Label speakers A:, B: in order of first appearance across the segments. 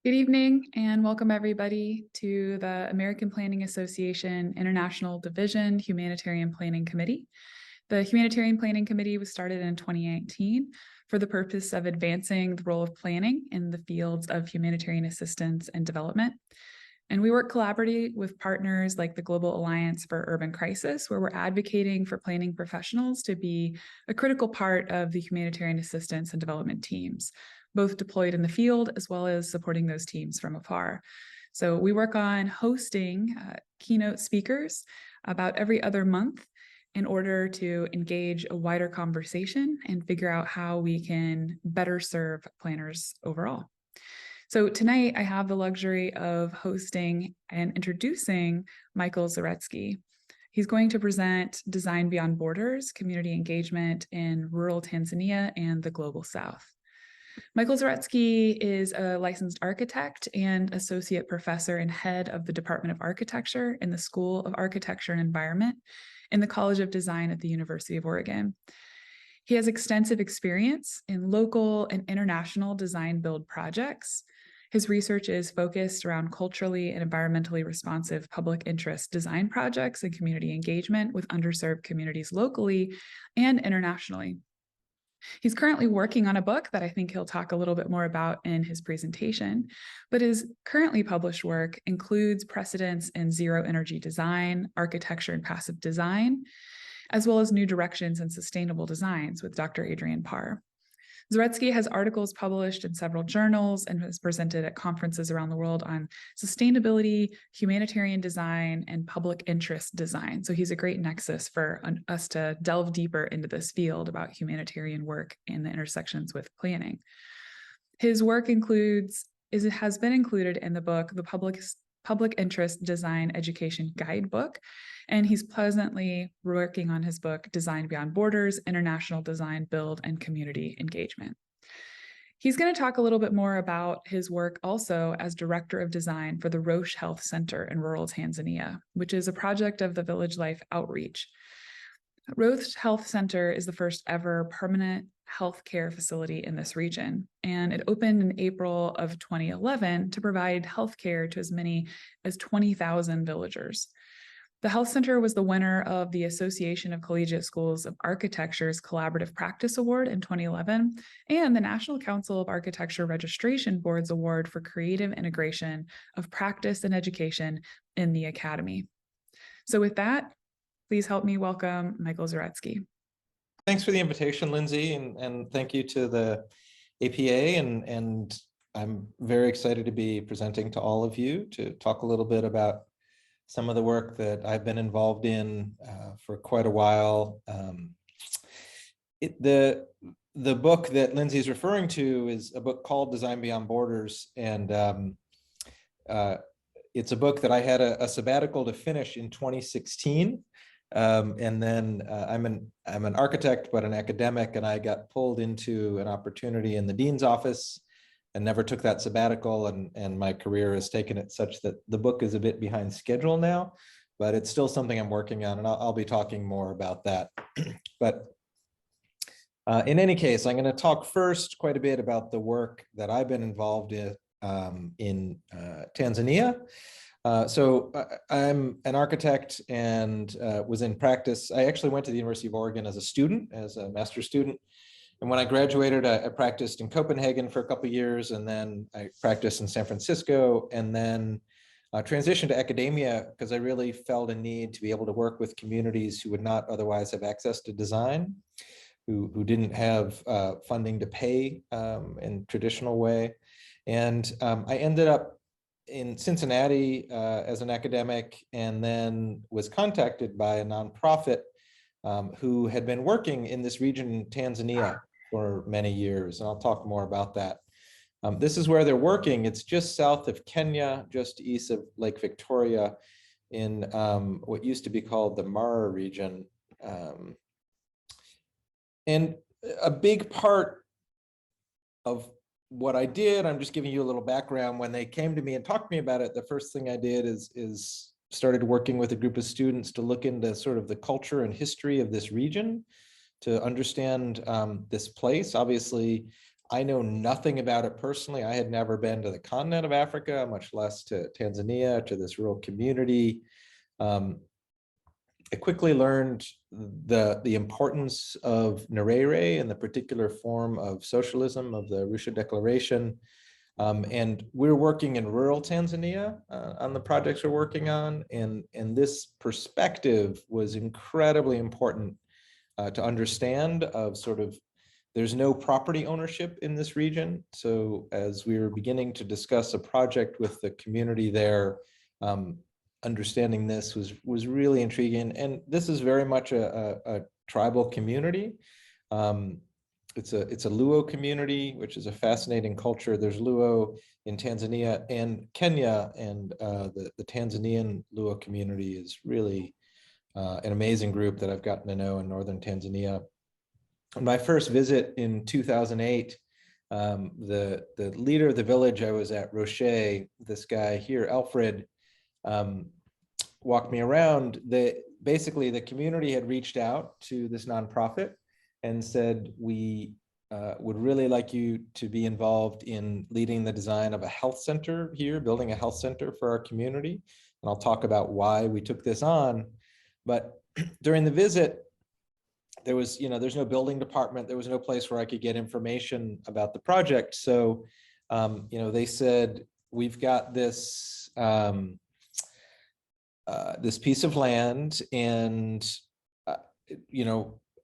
A: Good evening and welcome everybody to the American Planning Association International Division Humanitarian Planning Committee. The Humanitarian Planning Committee was started in 2019 for the purpose of advancing the role of planning in the fields of humanitarian assistance and development. And we work collaboratively with partners like the Global Alliance for Urban Crisis, where we're advocating for planning professionals to be a critical part of the humanitarian assistance and development teams, both deployed in the field as well as supporting those teams from afar. So we work on hosting keynote speakers about every other month in order to engage a wider conversation and figure out how we can better serve planners overall. So tonight I have the luxury of hosting and introducing Michael Zaretsky. He's going to present Design Beyond Borders, Community Engagement in Rural Tanzania and the Global South. Michael Zaretsky is a licensed architect and associate professor and head of the Department of Architecture in the School of Architecture and Environment in the College of Design at the University of Oregon. He has extensive experience in local and international design build projects. His research is focused around culturally and environmentally responsive public interest design projects and community engagement with underserved communities locally and internationally. He's currently working on a book that I think he'll talk a little bit more about in his presentation, but his currently published work includes precedents in zero energy design, architecture and passive design, as well as new directions in sustainable designs with Dr. Adrian Parr. Zaretsky has articles published in several journals and has presented at conferences around the world on sustainability, humanitarian design, and public interest design. So he's a great nexus for us to delve deeper into this field about humanitarian work and the intersections with planning. His work has been included in the book, The Public Interest Design Education Guidebook, and he's presently working on his book, Design Beyond Borders, International Design Build and Community Engagement. He's going to talk a little bit more about his work also as Director of Design for the Roche Health Center in rural Tanzania, which is a project of the Village Life Outreach. Roche Health Center is the first ever permanent healthcare facility in this region, and it opened in April of 2011 to provide healthcare to as many as 20,000 villagers. The health center was the winner of the Association of Collegiate Schools of Architecture's Collaborative Practice Award in 2011 and the National Council of Architecture Registration Board's Award for Creative Integration of Practice and Education in the Academy. So with that, please help me welcome Michael Zaretsky.
B: Thanks for the invitation, Lindsay, and thank you to the APA. And I'm very excited to be presenting to all of you to talk a little bit about some of the work that I've been involved in for quite a while. The book that Lindsay is referring to is a book called Design Beyond Borders, and it's a book that I had a sabbatical to finish in 2016. And then I'm an architect, but an academic, and I got pulled into an opportunity in the dean's office and never took that sabbatical, and my career has taken it such that the book is a bit behind schedule now, but it's still something I'm working on, and I'll be talking more about that. But in any case, I'm going to talk first quite a bit about the work that I've been involved in Tanzania. So I'm an architect and was in practice. I actually went to the University of Oregon as a student, as a master's student. And when I graduated, I practiced in Copenhagen for a couple of years, and then I practiced in San Francisco, and then transitioned to academia because I really felt a need to be able to work with communities who would not otherwise have access to design, who didn't have funding to pay in traditional way. And I ended up in Cincinnati as an academic, and then was contacted by a nonprofit who had been working in this region in Tanzania for many years. And I'll talk more about that. This is where they're working. It's just south of Kenya, just east of Lake Victoria in what used to be called the Mara region. And a big part of what I did, I'm just giving you a little background. When they came to me and talked to me about it, the first thing I did is started working with a group of students to look into sort of the culture and history of this region, to understand this place. Obviously, I know nothing about it personally. I had never been to the continent of Africa, much less to Tanzania, to this rural community. I quickly learned the importance of Nyerere and the particular form of socialism of the Arusha Declaration. And we're working in rural Tanzania on the projects we're working on. And this perspective was incredibly important to understand of sort of, there's no property ownership in this region. So as we were beginning to discuss a project with the community there, understanding this was really intriguing. And this is very much a tribal community. It's a Luo community, which is a fascinating culture. There's Luo in Tanzania and Kenya, and the Tanzanian Luo community is really an amazing group that I've gotten to know in northern Tanzania. My first visit in 2008, the leader of the village I was at, Rocher, this guy here, Alfred, walked me around. Basically, the community had reached out to this nonprofit and said, we would really like you to be involved in leading the design of a health center here, building a health center for our community. And I'll talk about why we took this on. But during the visit, there was, there's no building department. There was no place where I could get information about the project. So, they said, we've got this, this piece of land, and,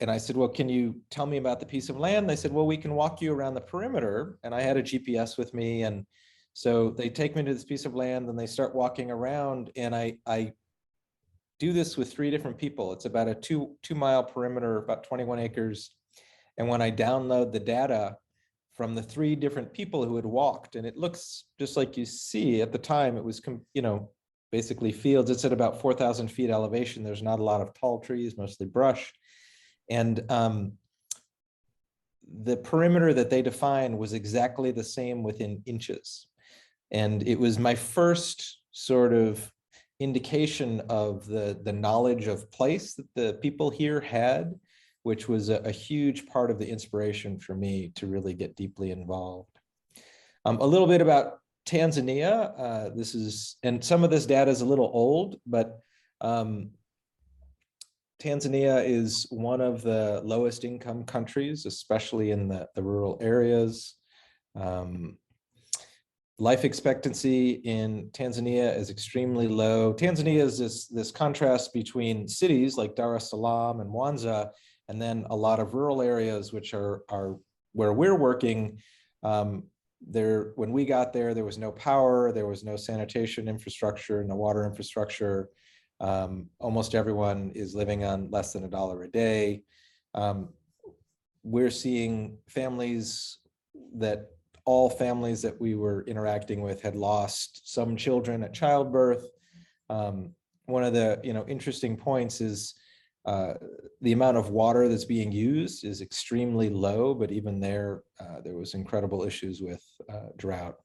B: and I said, well, can you tell me about the piece of land? They said, well, we can walk you around the perimeter. And I had a GPS with me. And so they take me to this piece of land and they start walking around, and I do this with 3 different people. It's about a 2-mile perimeter, about 21 acres. And when I download the data from the 3 different people who had walked, and it looks just like you see at the time, it was, basically fields. It's at about 4,000 feet elevation. There's not a lot of tall trees, mostly brush. And the perimeter that they defined was exactly the same within inches. And it was my first sort of indication of the knowledge of place that the people here had, which was a huge part of the inspiration for me to really get deeply involved. A little bit about Tanzania. And some of this data is a little old, but Tanzania is one of the lowest income countries, especially in the rural areas. Life expectancy in Tanzania is extremely low. Tanzania is this contrast between cities like Dar es Salaam and Mwanza, and then a lot of rural areas, which are where we're working. When we got there, there was no power, there was no sanitation infrastructure, no water infrastructure. Almost everyone is living on less than $1 a day. We're seeing all families that we were interacting with had lost some children at childbirth. One of the interesting points is the amount of water that's being used is extremely low, but even there was incredible issues with drought.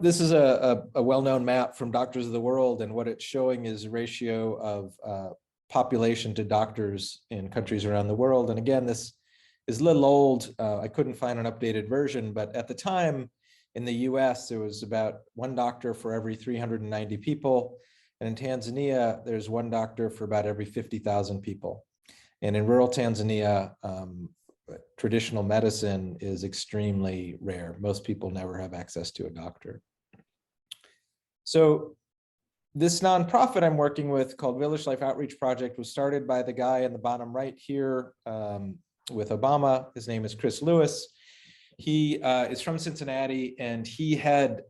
B: This is a well-known map from Doctors of the World, and what it's showing is a ratio of population to doctors in countries around the world. And again, this is a little old. I couldn't find an updated version, but at the time in the US, there was about 1 doctor for every 390 people. And in Tanzania, there's 1 doctor for about every 50,000 people. And in rural Tanzania, traditional medicine is extremely rare. Most people never have access to a doctor. So this nonprofit I'm working with called Village Life Outreach Project was started by the guy in the bottom right here, with Obama. His name is Chris Lewis. He is from Cincinnati, and he had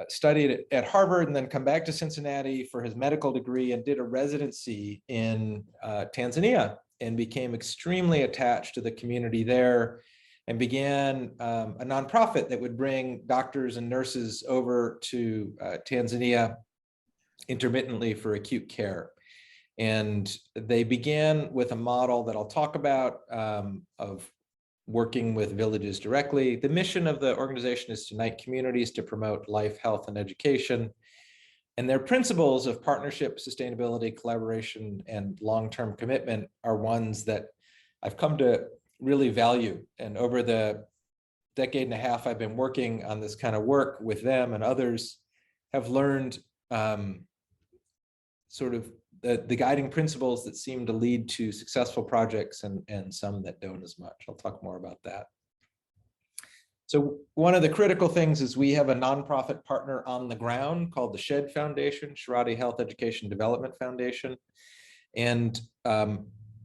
B: studied at Harvard and then come back to Cincinnati for his medical degree and did a residency in Tanzania, and became extremely attached to the community there, and began a nonprofit that would bring doctors and nurses over to Tanzania intermittently for acute care. And they began with a model that I'll talk about of working with villages directly. The mission of the organization is to unite communities to promote life, health, and education. And their principles of partnership, sustainability, collaboration, and long-term commitment are ones that I've come to really value. And over the decade and a half I've been working on this kind of work with them, and others have learned sort of the guiding principles that seem to lead to successful projects and some that don't as much. I'll talk more about that. So one of the critical things is we have a nonprofit partner on the ground called the SHED Foundation, Sharati Health Education Development Foundation. And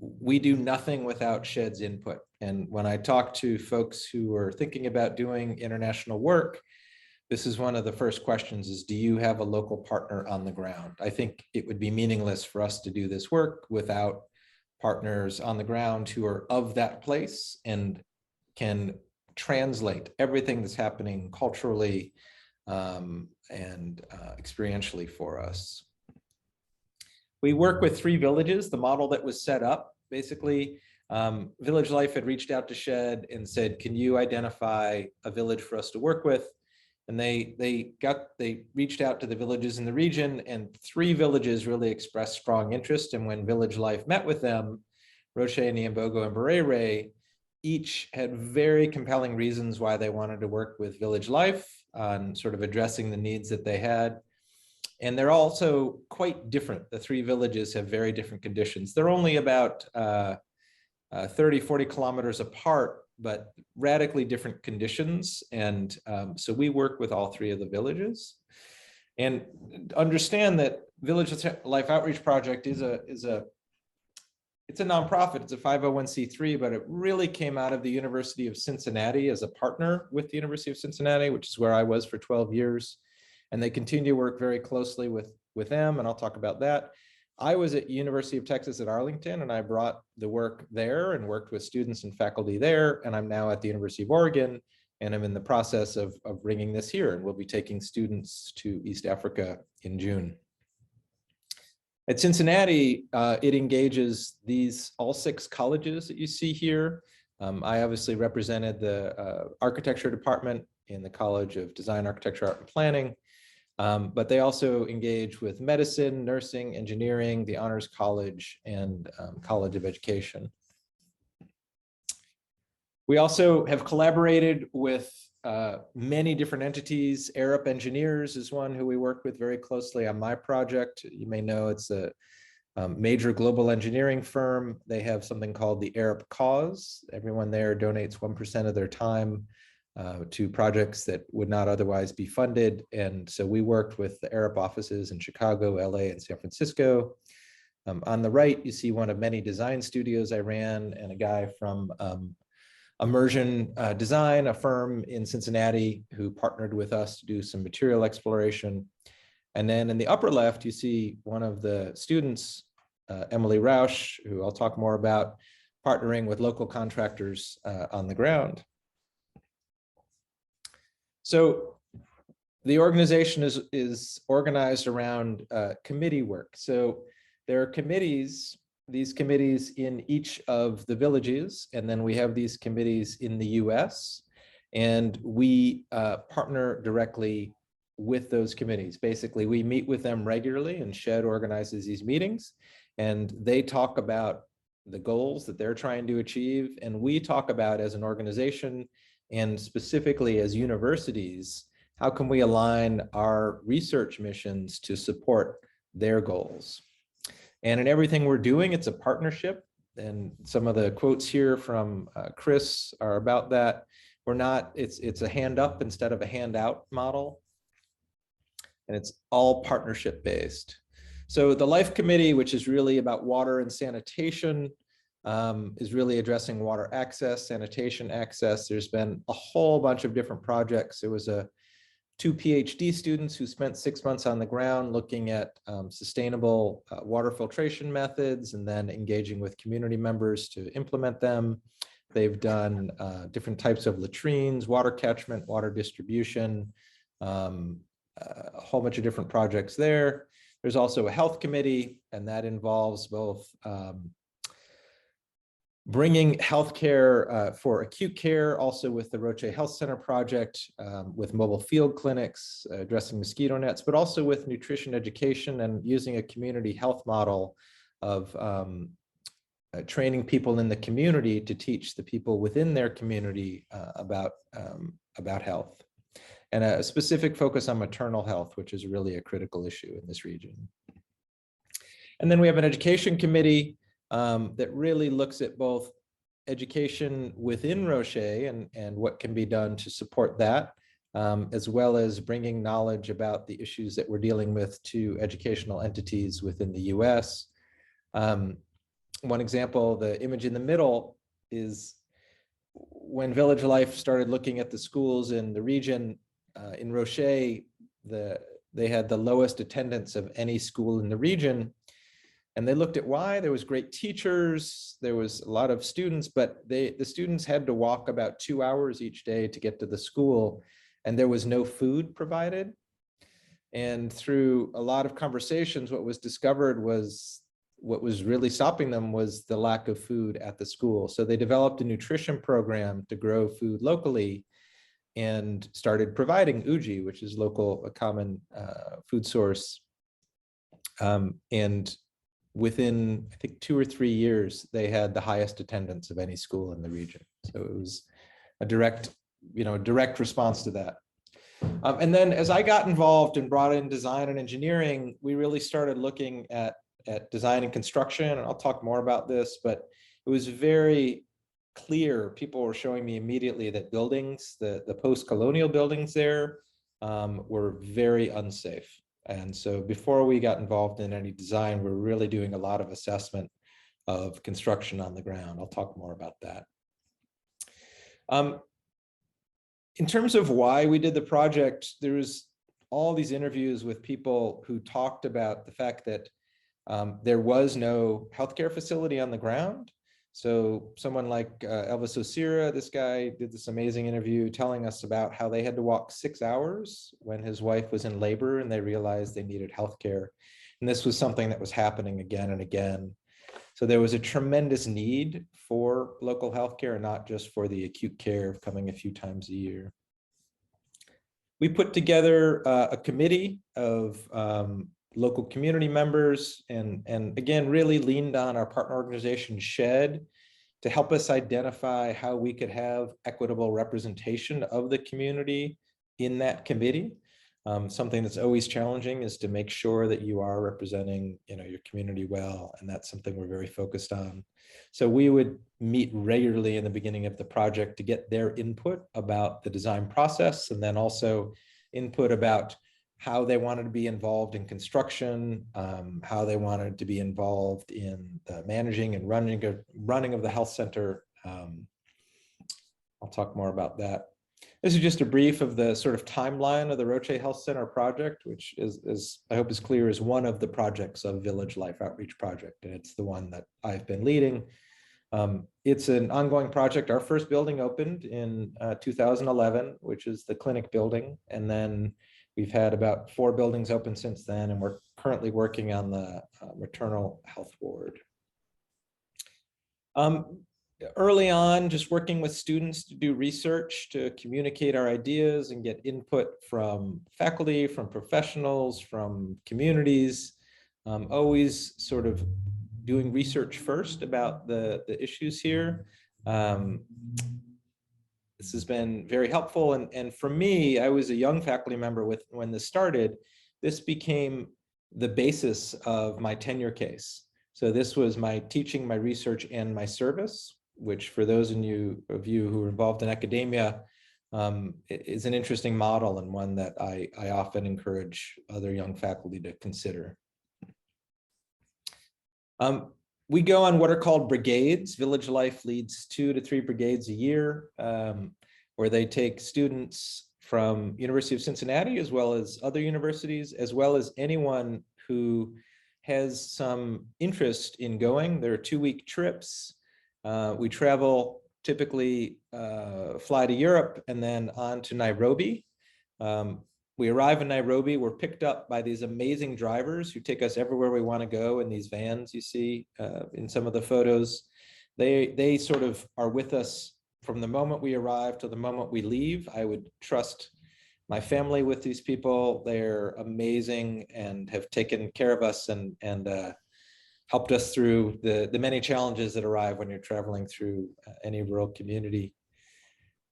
B: we do nothing without SHED's input. And when I talk to folks who are thinking about doing international work, this is one of the first questions is, do you have a local partner on the ground? I think it would be meaningless for us to do this work without partners on the ground who are of that place and can translate everything that's happening culturally and experientially for us. We work with 3 villages. The model that was set up, basically, Village Life had reached out to SHED and said, can you identify a village for us to work with? And they reached out to the villages in the region, and 3 villages really expressed strong interest. And when Village Life met with them, Roche, Niambogo, and Barere, each had very compelling reasons why they wanted to work with Village Life on sort of addressing the needs that they had. And they're also quite different. The 3 villages have very different conditions. They're only about 30, 40 kilometers apart, but radically different conditions. And so we work with all 3 of the villages. And understand that Village Life Outreach Project it's a nonprofit, it's a 501c3, but it really came out of the University of Cincinnati as a partner with the University of Cincinnati, which is where I was for 12 years. And they continue to work very closely with them, and I'll talk about that. I was at University of Texas at Arlington, and I brought the work there and worked with students and faculty there. And I'm now at the University of Oregon, and I'm in the process of bringing this here, and we'll be taking students to East Africa in June. At Cincinnati, it engages all 6 colleges that you see here. I obviously represented the architecture department in the College of Design, Architecture, Art, and Planning, but they also engage with medicine, nursing, engineering, the Honors College, and College of Education. We also have collaborated with many different entities. Arup Engineers is one who we work with very closely on my project. You may know it's a major global engineering firm. They have something called the Arup Cause. Everyone there donates 1% of their time to projects that would not otherwise be funded. And so we worked with the Arup offices in Chicago, LA, and San Francisco. On the right, you see one of many design studios I ran, and a guy from Immersion Design, a firm in Cincinnati who partnered with us to do some material exploration. And then in the upper left, you see one of the students, Emily Rausch, who I'll talk more about, partnering with local contractors on the ground. So the organization is organized around committee work. So there are committees, these committees in each of the villages, and then we have these committees in the US, and we partner directly with those committees. Basically, we meet with them regularly, and SHED organizes these meetings, and they talk about the goals that they're trying to achieve, and we talk about, as an organization and specifically as universities, how can we align our research missions to support their goals. And in everything we're doing, it's a partnership. And some of the quotes here from Chris are about that. It's a hand up instead of a handout model. And it's all partnership based. So the Life Committee, which is really about water and sanitation, is really addressing water access, sanitation access. There's been a whole bunch of different projects. There was 2 PhD students who spent 6 months on the ground looking at sustainable water filtration methods and then engaging with community members to implement them. They've done different types of latrines, water catchment, water distribution, a whole bunch of different projects there. There's also a health committee, and that involves both bringing healthcare for acute care, also with the Roche Health Center project, with mobile field clinics, addressing mosquito nets, but also with nutrition education and using a community health model of training people in the community to teach the people within their community about health, and a specific focus on maternal health, which is really a critical issue in this region. And then we have an education committee that really looks at both education within Roche and what can be done to support that, as well as bringing knowledge about the issues that we're dealing with to educational entities within the US. One example, the image in the middle, is when Village Life started looking at the schools in the region, in Roche, they had the lowest attendance of any school in the region. And they looked at why. There was great teachers, there was a lot of students, but the students had to walk about 2 hours each day to get to the school, and there was no food provided. And through a lot of conversations, what was discovered was what was really stopping them was the lack of food at the school. So they developed a nutrition program to grow food locally and started providing uji, which is a common food source. And within, I think, 2 or 3 years, they had the highest attendance of any school in the region. So it was a direct response to that. And then as I got involved and brought in design and engineering, we really started looking at design and construction, and I'll talk more about this, but it was very clear. People were showing me immediately that buildings, the post-colonial buildings there, were very unsafe. And so before we got involved in any design, we're really doing a lot of assessment of construction on the ground. I'll talk more about that. In terms of why we did the project, there was all these interviews with people who talked about the fact that there was no healthcare facility on the ground. So someone like Elvis Osira, this guy did this amazing interview telling us about how they had to walk 6 hours when his wife was in labor and they realized they needed healthcare. And this was something that was happening again and again. So there was a tremendous need for local healthcare, not just for the acute care of coming a few times a year. We put together a committee of local community members, and again, really leaned on our partner organization, SHED, to help us identify how we could have equitable representation of the community in that committee. Something that's always challenging is to make sure that you are representing, your community well, and that's something we're very focused on. So we would meet regularly in the beginning of the project to get their input about the design process, and then also input about how they wanted to be involved in construction, how they wanted to be involved in the managing and running of the health center. I'll talk more about that. This is just a brief of the sort of timeline of the Roche Health Center project, which is I hope is clear, is one of the projects of Village Life Outreach Project, and it's the one that I've been leading. It's an ongoing project. Our first building opened in 2011, which is the clinic building, and then we've had about 4 buildings open since then, and we're currently working on the maternal health ward. Early on, just working with students to do research, to communicate our ideas and get input from faculty, from professionals, from communities, always sort of doing research first about the issues here. This has been very helpful. And for me, I was a young faculty member when this started. This became the basis of my tenure case. So this was my teaching, my research, and my service, which for those of you who are involved in academia, is an interesting model and one that I often encourage other young faculty to consider. We go on what are called brigades. Village Life leads 2 to 3 brigades a year, where they take students from University of Cincinnati, as well as other universities, as well as anyone who has some interest in going. There are 2-week trips. We travel, typically fly to Europe and then on to Nairobi. We arrive in Nairobi, we're picked up by these amazing drivers who take us everywhere we want to go in these vans you see in some of the photos. They sort of are with us from the moment we arrive to the moment we leave. I would trust my family with these people. They're amazing and have taken care of us and helped us through the many challenges that arrive when you're traveling through any rural community,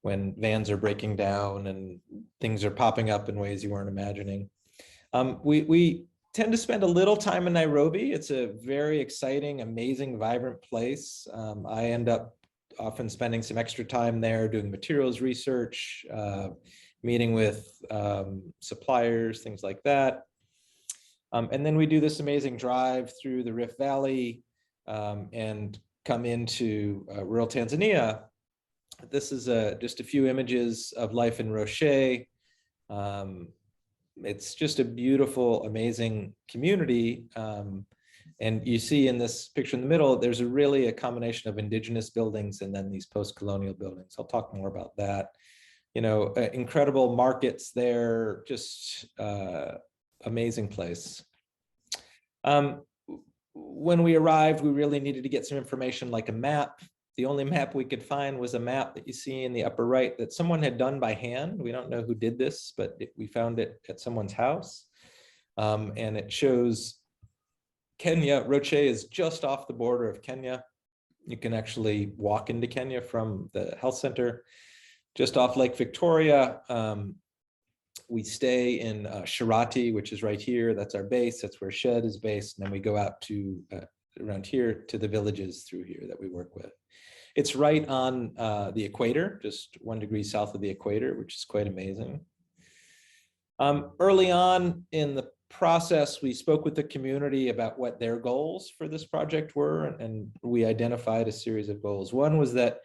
B: when vans are breaking down and things are popping up in ways you weren't imagining. We tend to spend a little time in Nairobi. It's a very exciting, amazing, vibrant place. I end up often spending some extra time there doing materials research, meeting with suppliers, things like that. And then we do this amazing drive through the Rift Valley and come into rural Tanzania. This is just a few images of life in Roche. It's just a beautiful, amazing community. And you see in this picture in the middle, there's really a combination of indigenous buildings and then these post-colonial buildings. I'll talk more about that. You know, incredible markets there, just amazing place. When we arrived, we really needed to get some information like a map. The only map we could find was a map that you see in the upper right that someone had done by hand. We don't know who did this, but we found it at someone's house. And it shows Kenya. Roche is just off the border of Kenya. You can actually walk into Kenya from the health center, just off Lake Victoria. We stay in Shirati, which is right here. That's our base. That's where Shed is based. And then we go out to around here to the villages through here that we work with. It's right on the equator, just 1 degree south of the equator, which is quite amazing. Early on in the process, we spoke with the community about what their goals for this project were, and we identified a series of goals. One was that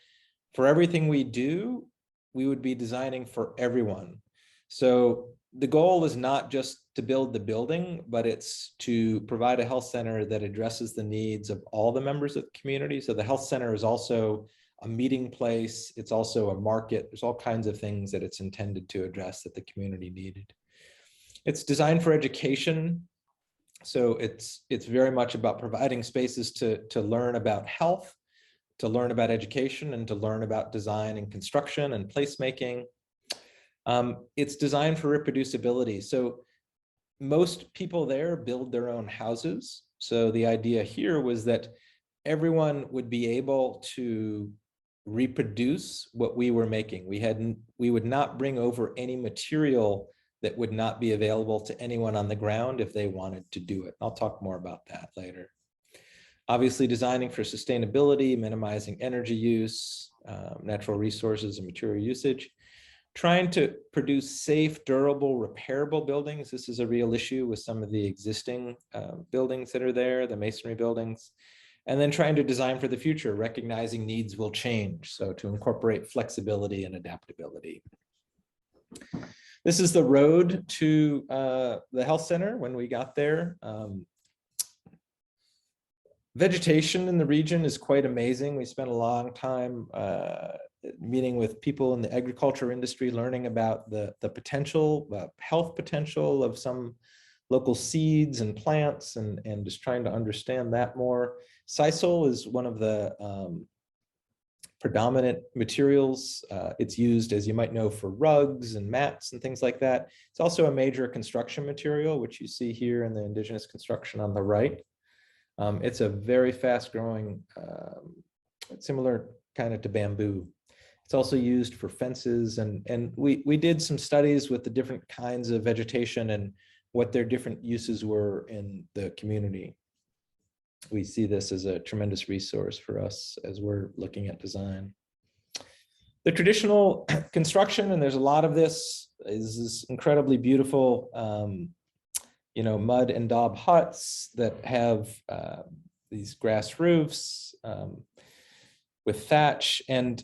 B: for everything we do, we would be designing for everyone. So the goal is not just to build the building, but it's to provide a health center that addresses the needs of all the members of the community. So the health center is also a meeting place. It's also a market. There's all kinds of things that it's intended to address that the community needed. It's designed for education. So it's very much about providing spaces to learn about health, to learn about education, and to learn about design and construction and placemaking. It's designed for reproducibility. So most people there build their own houses. So the idea here was that everyone would be able to reproduce what we were making. We would not bring over any material that would not be available to anyone on the ground if they wanted to do it. I'll talk more about that later. Obviously, designing for sustainability, minimizing energy use, natural resources and material usage. Trying to produce safe, durable, repairable buildings. This is a real issue with some of the existing buildings that are there, the masonry buildings. And then trying to design for the future, recognizing needs will change. So to incorporate flexibility and adaptability. This is the road to the health center when we got there. Vegetation in the region is quite amazing. We spent a long time meeting with people in the agriculture industry, learning about the potential, health potential of some local seeds and plants, and just trying to understand that more. Sisal is one of the predominant materials. It's used, as you might know, for rugs and mats and things like that. It's also a major construction material, which you see here in the indigenous construction on the right. It's a very fast growing, similar kind of to bamboo. It's also used for fences, and we did some studies with the different kinds of vegetation and what their different uses were in the community. We see this as a tremendous resource for us as we're looking at design. The traditional construction, and there's a lot of this, is this incredibly beautiful mud and daub huts that have these grass roofs with thatch. And,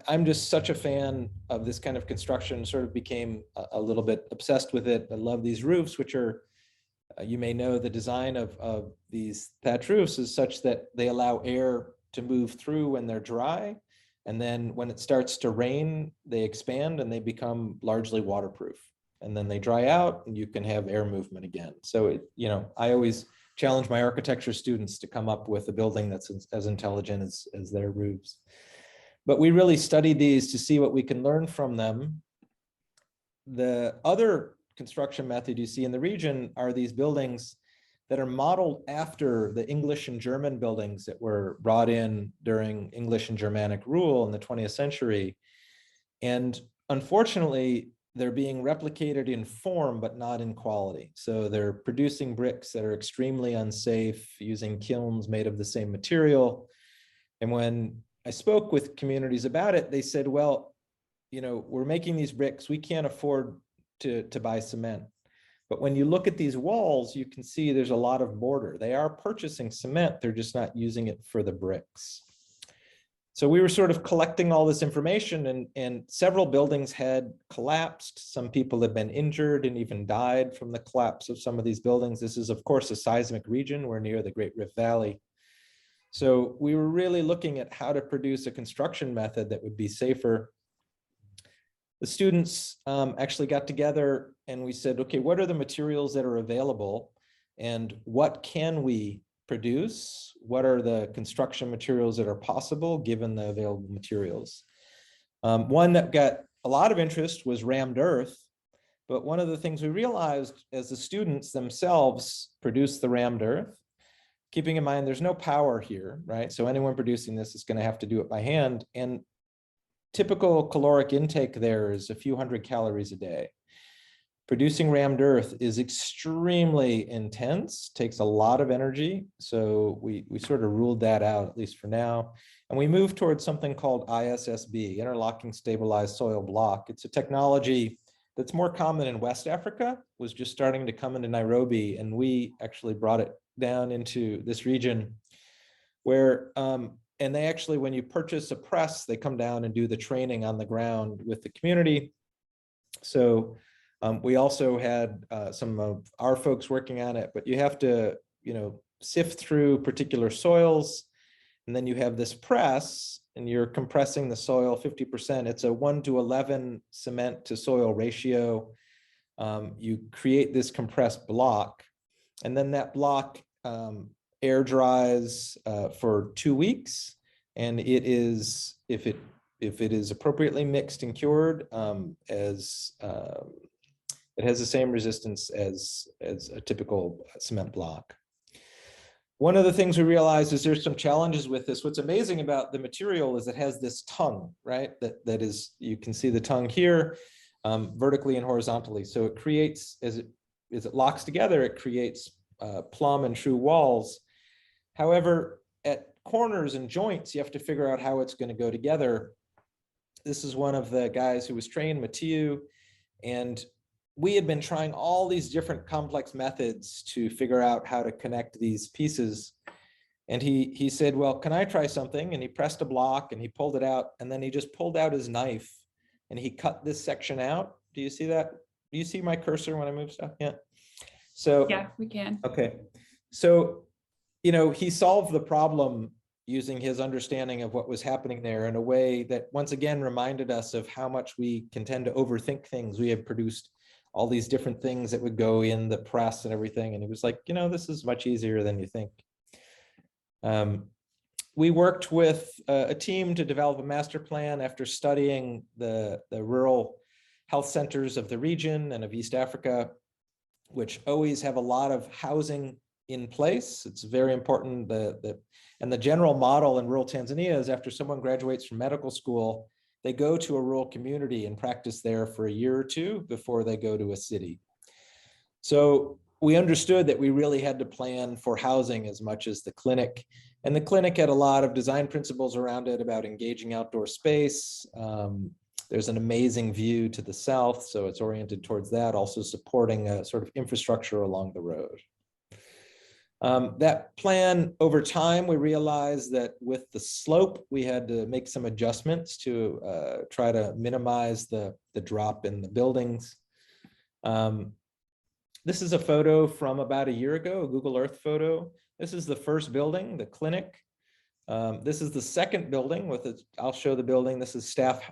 B: I'm just such a fan of this kind of construction, sort of became a little bit obsessed with it. I love these roofs, which are, you may know, the design of these thatch roofs is such that they allow air to move through when they're dry. And then when it starts to rain, they expand and they become largely waterproof. And then they dry out and you can have air movement again. So, I always challenge my architecture students to come up with a building that's as intelligent as their roofs. But we really studied these to see what we can learn from them. The other construction method you see in the region are these buildings that are modeled after the English and German buildings that were brought in during English and Germanic rule in the 20th century. And unfortunately, they're being replicated in form, but not in quality. So they're producing bricks that are extremely unsafe using kilns made of the same material. And when I spoke with communities about it, they said, well, you know, we're making these bricks, we can't afford to buy cement. But when you look at these walls, you can see there's a lot of mortar. They are purchasing cement, they're just not using it for the bricks. So we were sort of collecting all this information, and several buildings had collapsed. Some people have been injured and even died from the collapse of some of these buildings. This is, of course, a seismic region. We're near the Great Rift Valley. So we were really looking at how to produce a construction method that would be safer. The students actually got together and we said, okay, what are the materials that are available and what can we produce? What are the construction materials that are possible given the available materials? One that got a lot of interest was rammed earth. But one of the things we realized as the students themselves produced the rammed earth, keeping in mind there's no power here, right? So anyone producing this is going to have to do it by hand. And typical caloric intake there is a few hundred calories a day. Producing rammed earth is extremely intense, takes a lot of energy. So we sort of ruled that out, at least for now. And we moved towards something called ISSB, interlocking stabilized soil block. It's a technology that's more common in West Africa, was just starting to come into Nairobi. And we actually brought it down into this region where, and they actually, when you purchase a press, they come down and do the training on the ground with the community. So we also had some of our folks working on it, but you have to, you know, sift through particular soils, and then you have this press, and you're compressing the soil 50%. It's a 1:11 cement to soil ratio. You create this compressed block, and then that block air dries for 2 weeks, and it is, if it is appropriately mixed and cured, it has the same resistance as a typical cement block. One of the things we realized is there's some challenges with this. What's amazing about the material is it has this tongue, right? That is, you can see the tongue here, vertically and horizontally. So it creates, as it locks together, it creates plumb and true walls. However, at corners and joints, you have to figure out how it's going to go together. This is one of the guys who was trained, Mathieu, and we had been trying all these different complex methods to figure out how to connect these pieces. And he said, well, can I try something? And he pressed a block and he pulled it out, and then he just pulled out his knife and he cut this section out. Do you see that? Do you see my cursor when I move stuff? Yeah. So
A: Yeah, we can.
B: Okay. So, you know, he solved the problem using his understanding of what was happening there in a way that once again reminded us of how much we can tend to overthink things. We have produced all these different things that would go in the press and everything. And he was like, you know, this is much easier than you think. We worked with a team to develop a master plan after studying the rural health centers of the region and of East Africa, which always have a lot of housing in place. It's very important. And the general model in rural Tanzania is after someone graduates from medical school, they go to a rural community and practice there for a year or two before they go to a city. So we understood that we really had to plan for housing as much as the clinic. And the clinic had a lot of design principles around it about engaging outdoor space. There's an amazing view to the south, so it's oriented towards that, also supporting a sort of infrastructure along the road. That plan, over time, we realized that with the slope, we had to make some adjustments to try to minimize the drop in the buildings. This is a photo from about a year ago, a Google Earth photo. This is the first building, the clinic. This is the second building with it. I'll show the building. This is staff.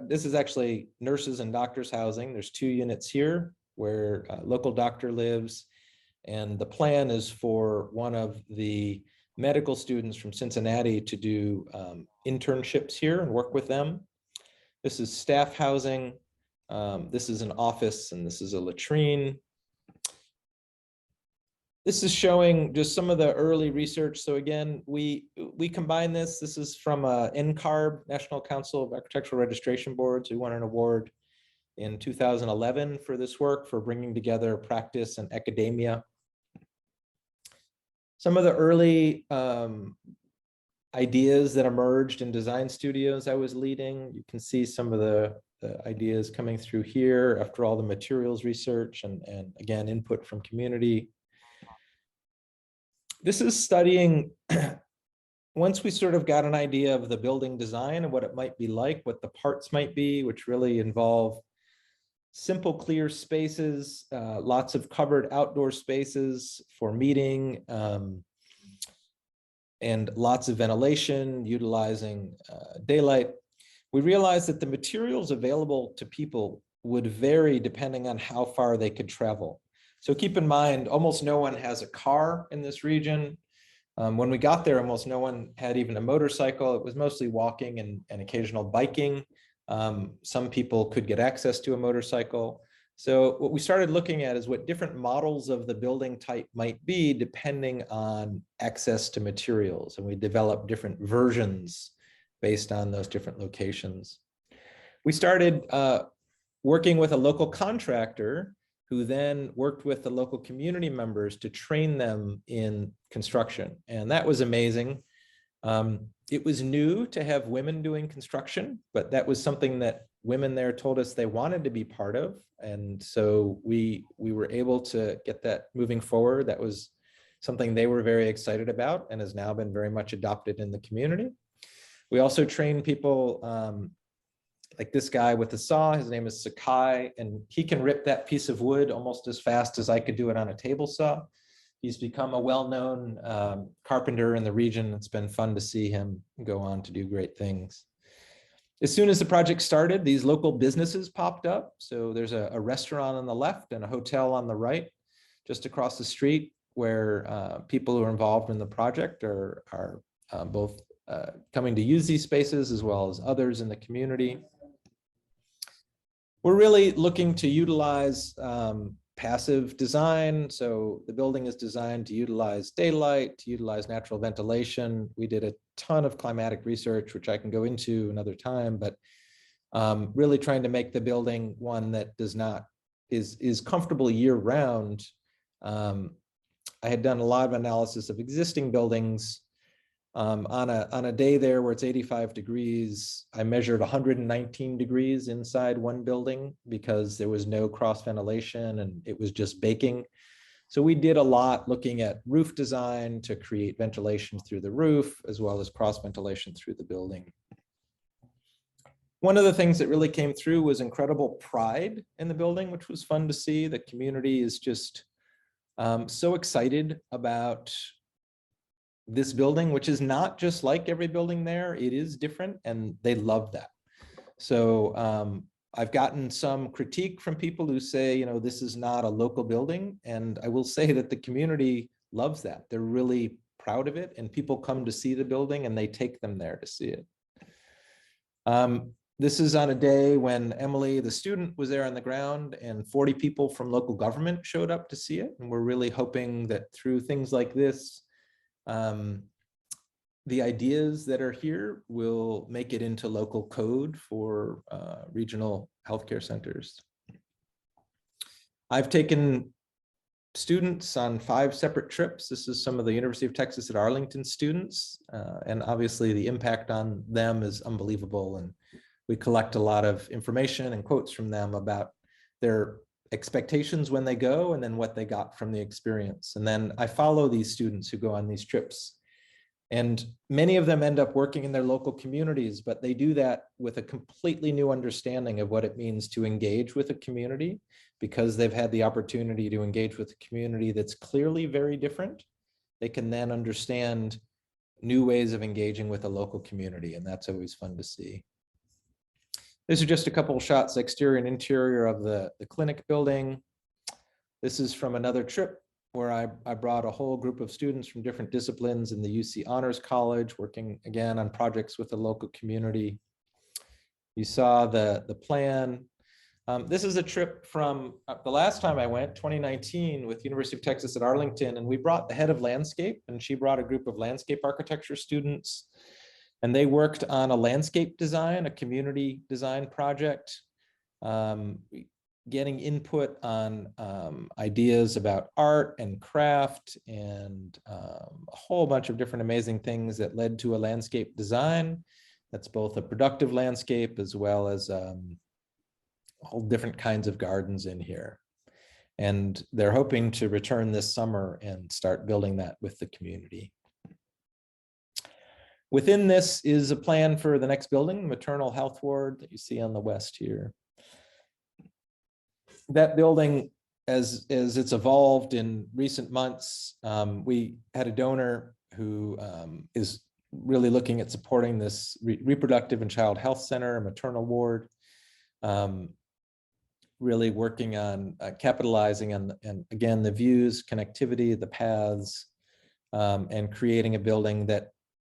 B: This is actually nurses and doctors housing. There's 2 units here where a local doctor lives. And the plan is for one of the medical students from Cincinnati to do internships here and work with them. This is staff housing. This is an office, and this is a latrine. This is showing just some of the early research. So again, we combine this. This is from NCARB, National Council of Architectural Registration Boards. We won an award in 2011 for this work, for bringing together practice and academia. Some of the early ideas that emerged in design studios I was leading. You can see some of the ideas coming through here after all the materials research and again, input from community. This is studying, once we sort of got an idea of the building design and what it might be like, what the parts might be, which really involve simple, clear spaces, lots of covered outdoor spaces for meeting, and lots of ventilation, utilizing daylight. We realized that the materials available to people would vary depending on how far they could travel. So keep in mind, almost no one has a car in this region. When we got there, almost no one had even a motorcycle. It was mostly walking and occasional biking. Some people could get access to a motorcycle. So what we started looking at is what different models of the building type might be depending on access to materials. And we developed different versions based on those different locations. We started working with a local contractor who then worked with the local community members to train them in construction. And that was amazing. It was new to have women doing construction, but that was something that women there told us they wanted to be part of. And so we were able to get that moving forward. That was something they were very excited about and has now been very much adopted in the community. We also train people like this guy with the saw. His name is Sakai, and he can rip that piece of wood almost as fast as I could do it on a table saw. He's become a well-known carpenter in the region. It's been fun to see him go on to do great things. As soon as the project started, these local businesses popped up. So there's a restaurant on the left and a hotel on the right, just across the street, where people who are involved in the project are both coming to use these spaces as well as others in the community. We're really looking to utilize passive design. So the building is designed to utilize daylight, to utilize natural ventilation. We did a ton of climatic research, which I can go into another time, but really trying to make the building one that is comfortable year round. I had done a lot of analysis of existing buildings. On a day there where it's 85 degrees, I measured 119 degrees inside one building because there was no cross ventilation and it was just baking. So we did a lot looking at roof design to create ventilation through the roof, as well as cross ventilation through the building. One of the things that really came through was incredible pride in the building, which was fun to see. The community is just so excited about this building, which is not just like every building there. It is different, and they love that. So I've gotten some critique from people who say, this is not a local building. And I will say that the community loves that. They're really proud of it, and people come to see the building and they take them there to see it. This is on a day when Emily, the student, was there on the ground, and 40 people from local government showed up to see it. And we're really hoping that through things like this, the ideas that are here will make it into local code for regional healthcare centers. I've taken students on 5 separate trips. This is some of the University of Texas at Arlington students, and obviously the impact on them is unbelievable. And we collect a lot of information and quotes from them about their expectations when they go, and then what they got from the experience. And then I follow these students who go on these trips, and many of them end up working in their local communities, but they do that with a completely new understanding of what it means to engage with a community, because they've had the opportunity to engage with a community that's clearly very different. They can then understand new ways of engaging with a local community, and that's always fun to see. These are just a couple of shots, exterior and interior, of the clinic building. This is from another trip where I brought a whole group of students from different disciplines in the UC Honors College, working again on projects with the local community. You saw the plan. This is a trip from the last time I went, 2019, with University of Texas at Arlington, and we brought the head of landscape, and she brought a group of landscape architecture students, and they worked on a landscape design, a community design project, getting input on ideas about art and craft and a whole bunch of different amazing things that led to a landscape design that's both a productive landscape as well as all different kinds of gardens in here. And they're hoping to return this summer and start building that with the community. Within this is a plan for the next building, the maternal health ward that you see on the west here. That building, as it's evolved in recent months, we had a donor who is really looking at supporting this reproductive and child health center, a maternal ward, really working on capitalizing on, and again, the views, connectivity, the paths, and creating a building that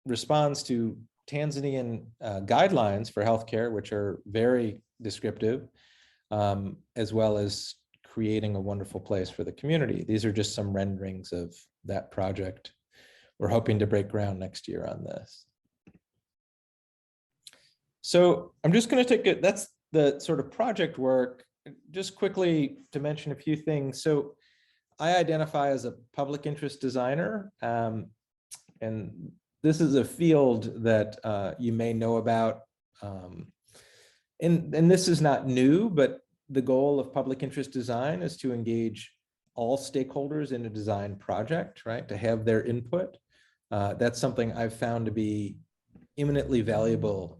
B: responds to Tanzanian guidelines for healthcare, which are very descriptive, as well as creating a wonderful place for the community. These are just some renderings of that project. We're hoping to break ground next year on this. So I'm just going to take it, that's the sort of project work. Just quickly to mention a few things. So I identify as a public interest designer, and this is a field that you may know about. And this is not new, but the goal of public interest design is to engage all stakeholders in a design project, right? To have their input. That's something I've found to be eminently valuable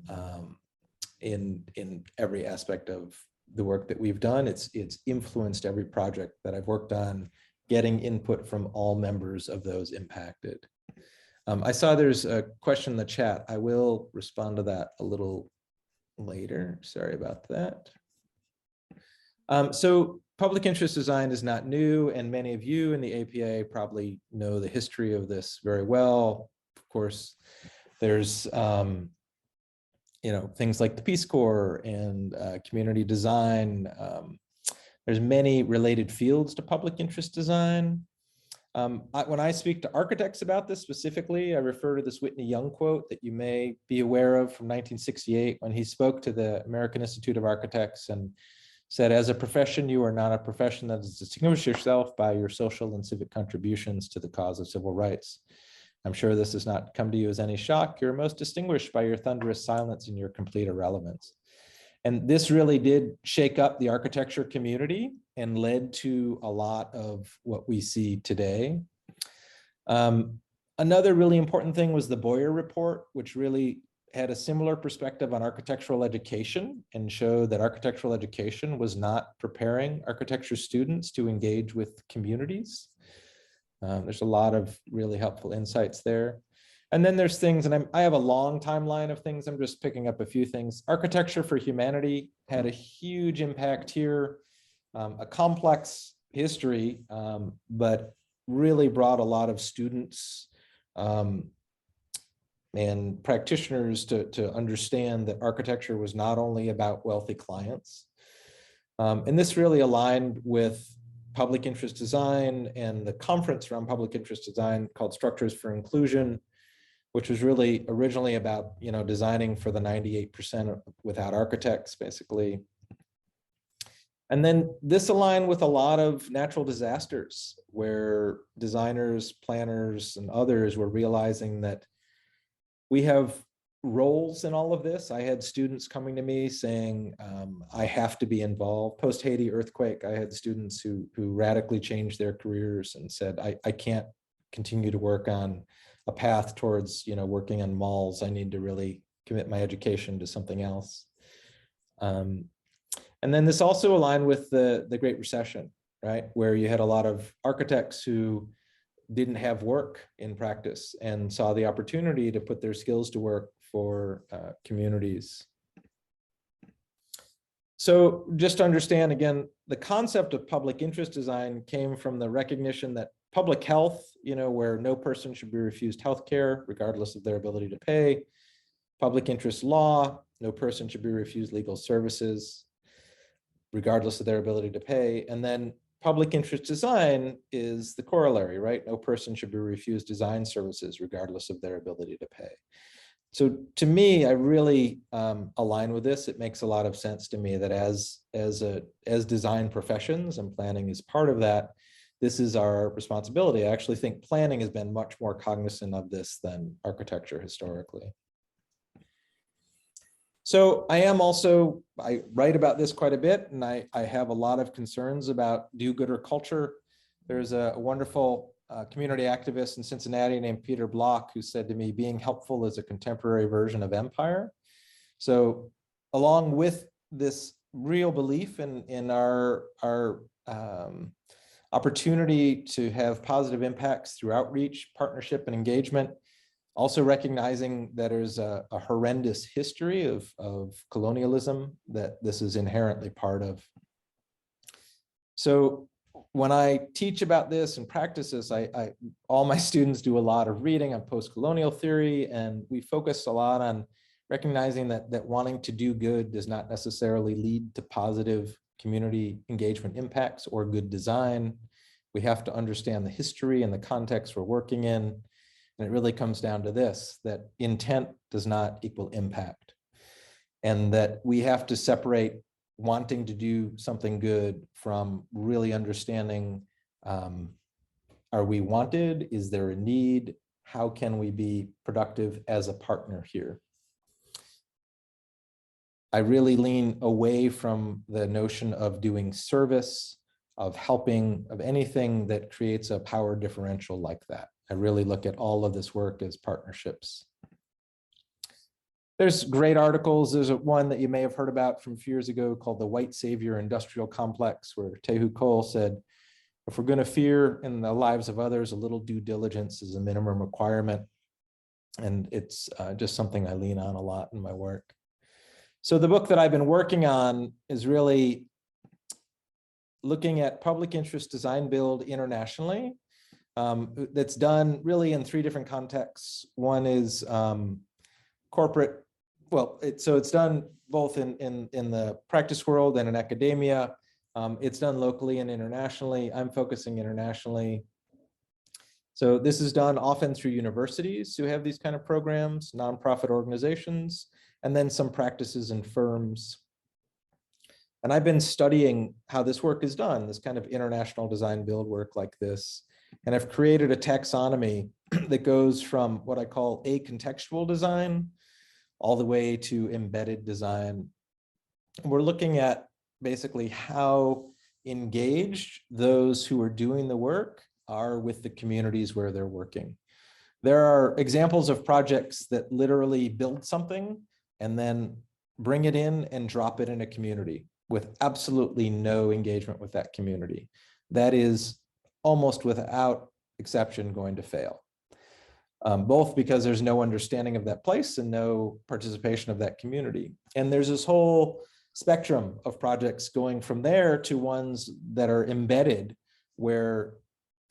B: in every aspect of the work that we've done. It's influenced every project that I've worked on, getting input from all members of those impacted. I saw there's a question in the chat. I will respond to that a little later. Sorry about that. So public interest design is not new, and many of you in the APA probably know the history of this very well. Of course, there's things like the Peace Corps and community design. There's many related fields to public interest design. When I speak to architects about this specifically, I refer to this Whitney Young quote that you may be aware of from 1968, when he spoke to the American Institute of Architects and said, "As a profession, you are not a profession that has distinguished yourself by your social and civic contributions to the cause of civil rights. I'm sure this does not come to you as any shock. You're most distinguished by your thunderous silence and your complete irrelevance." And this really did shake up the architecture community and led to a lot of what we see today. Another really important thing was the Boyer report, which really had a similar perspective on architectural education and showed that architectural education was not preparing architecture students to engage with communities. There's a lot of really helpful insights there. And then there's things, and I have a long timeline of things. I'm just picking up a few things. Architecture for Humanity had a huge impact here, a complex history, but really brought a lot of students and practitioners to understand that architecture was not only about wealthy clients. And this really aligned with public interest design and the conference around public interest design called Structures for Inclusion, which was really originally about, designing for the 98% without architects, basically. And then this aligned with a lot of natural disasters where designers, planners, and others were realizing that we have roles in all of this. I had students coming to me saying, I have to be involved. Post-Haiti earthquake, I had students who radically changed their careers and said, I can't continue to work on a path towards, working on malls. I need to really commit my education to something else. And then this also aligned with the Great Recession, right? Where you had a lot of architects who didn't have work in practice and saw the opportunity to put their skills to work for communities. So just to understand, again, the concept of public interest design came from the recognition that public health, where no person should be refused healthcare regardless of their ability to pay. Public interest law, no person should be refused legal services. regardless of their ability to pay. And then public interest design is the corollary, right? No person should be refused design services regardless of their ability to pay. So to me, I really align with this. It makes a lot of sense to me that as design professions, and planning is part of that, this is our responsibility. I actually think planning has been much more cognizant of this than architecture historically. So I write about this quite a bit, and I have a lot of concerns about do-gooder culture. There's a wonderful community activist in Cincinnati named Peter Block who said to me, being helpful is a contemporary version of empire. So along with this real belief in our opportunity to have positive impacts through outreach, partnership, and engagement, also recognizing that there's a horrendous history of colonialism that this is inherently part of. So when I teach about this and practice this, all my students do a lot of reading on post-colonial theory, and we focus a lot on recognizing that wanting to do good does not necessarily lead to positive community engagement impacts or good design. We have to understand the history and the context we're working in. And it really comes down to this, that intent does not equal impact. And that we have to separate wanting to do something good from really understanding, are we wanted? Is there a need? How can we be productive as a partner here? I really lean away from the notion of doing service, of helping, of anything that creates a power differential like that. I really look at all of this work as partnerships. There's great articles. There's one that you may have heard about from a few years ago called The White Savior Industrial Complex, where Tehu Cole said, if we're going to fear in the lives of others, a little due diligence is a minimum requirement. And it's just something I lean on a lot in my work. So the book that I've been working on is really looking at public interest design build internationally. That's done really in three different contexts. One is corporate. Well, it's done both in the practice world and in academia. It's done locally and internationally. I'm focusing internationally. So this is done often through universities who have these kind of programs, nonprofit organizations, and then some practices in firms. And I've been studying how this work is done, this kind of international design build work like this. And I've created a taxonomy that goes from what I call acontextual design all the way to embedded design. We're looking at basically how engaged those who are doing the work are with the communities where they're working. There are examples of projects that literally build something and then bring it in and drop it in a community with absolutely no engagement with that community. That is almost without exception going to fail. Both because there's no understanding of that place and no participation of that community. And there's this whole spectrum of projects going from there to ones that are embedded, where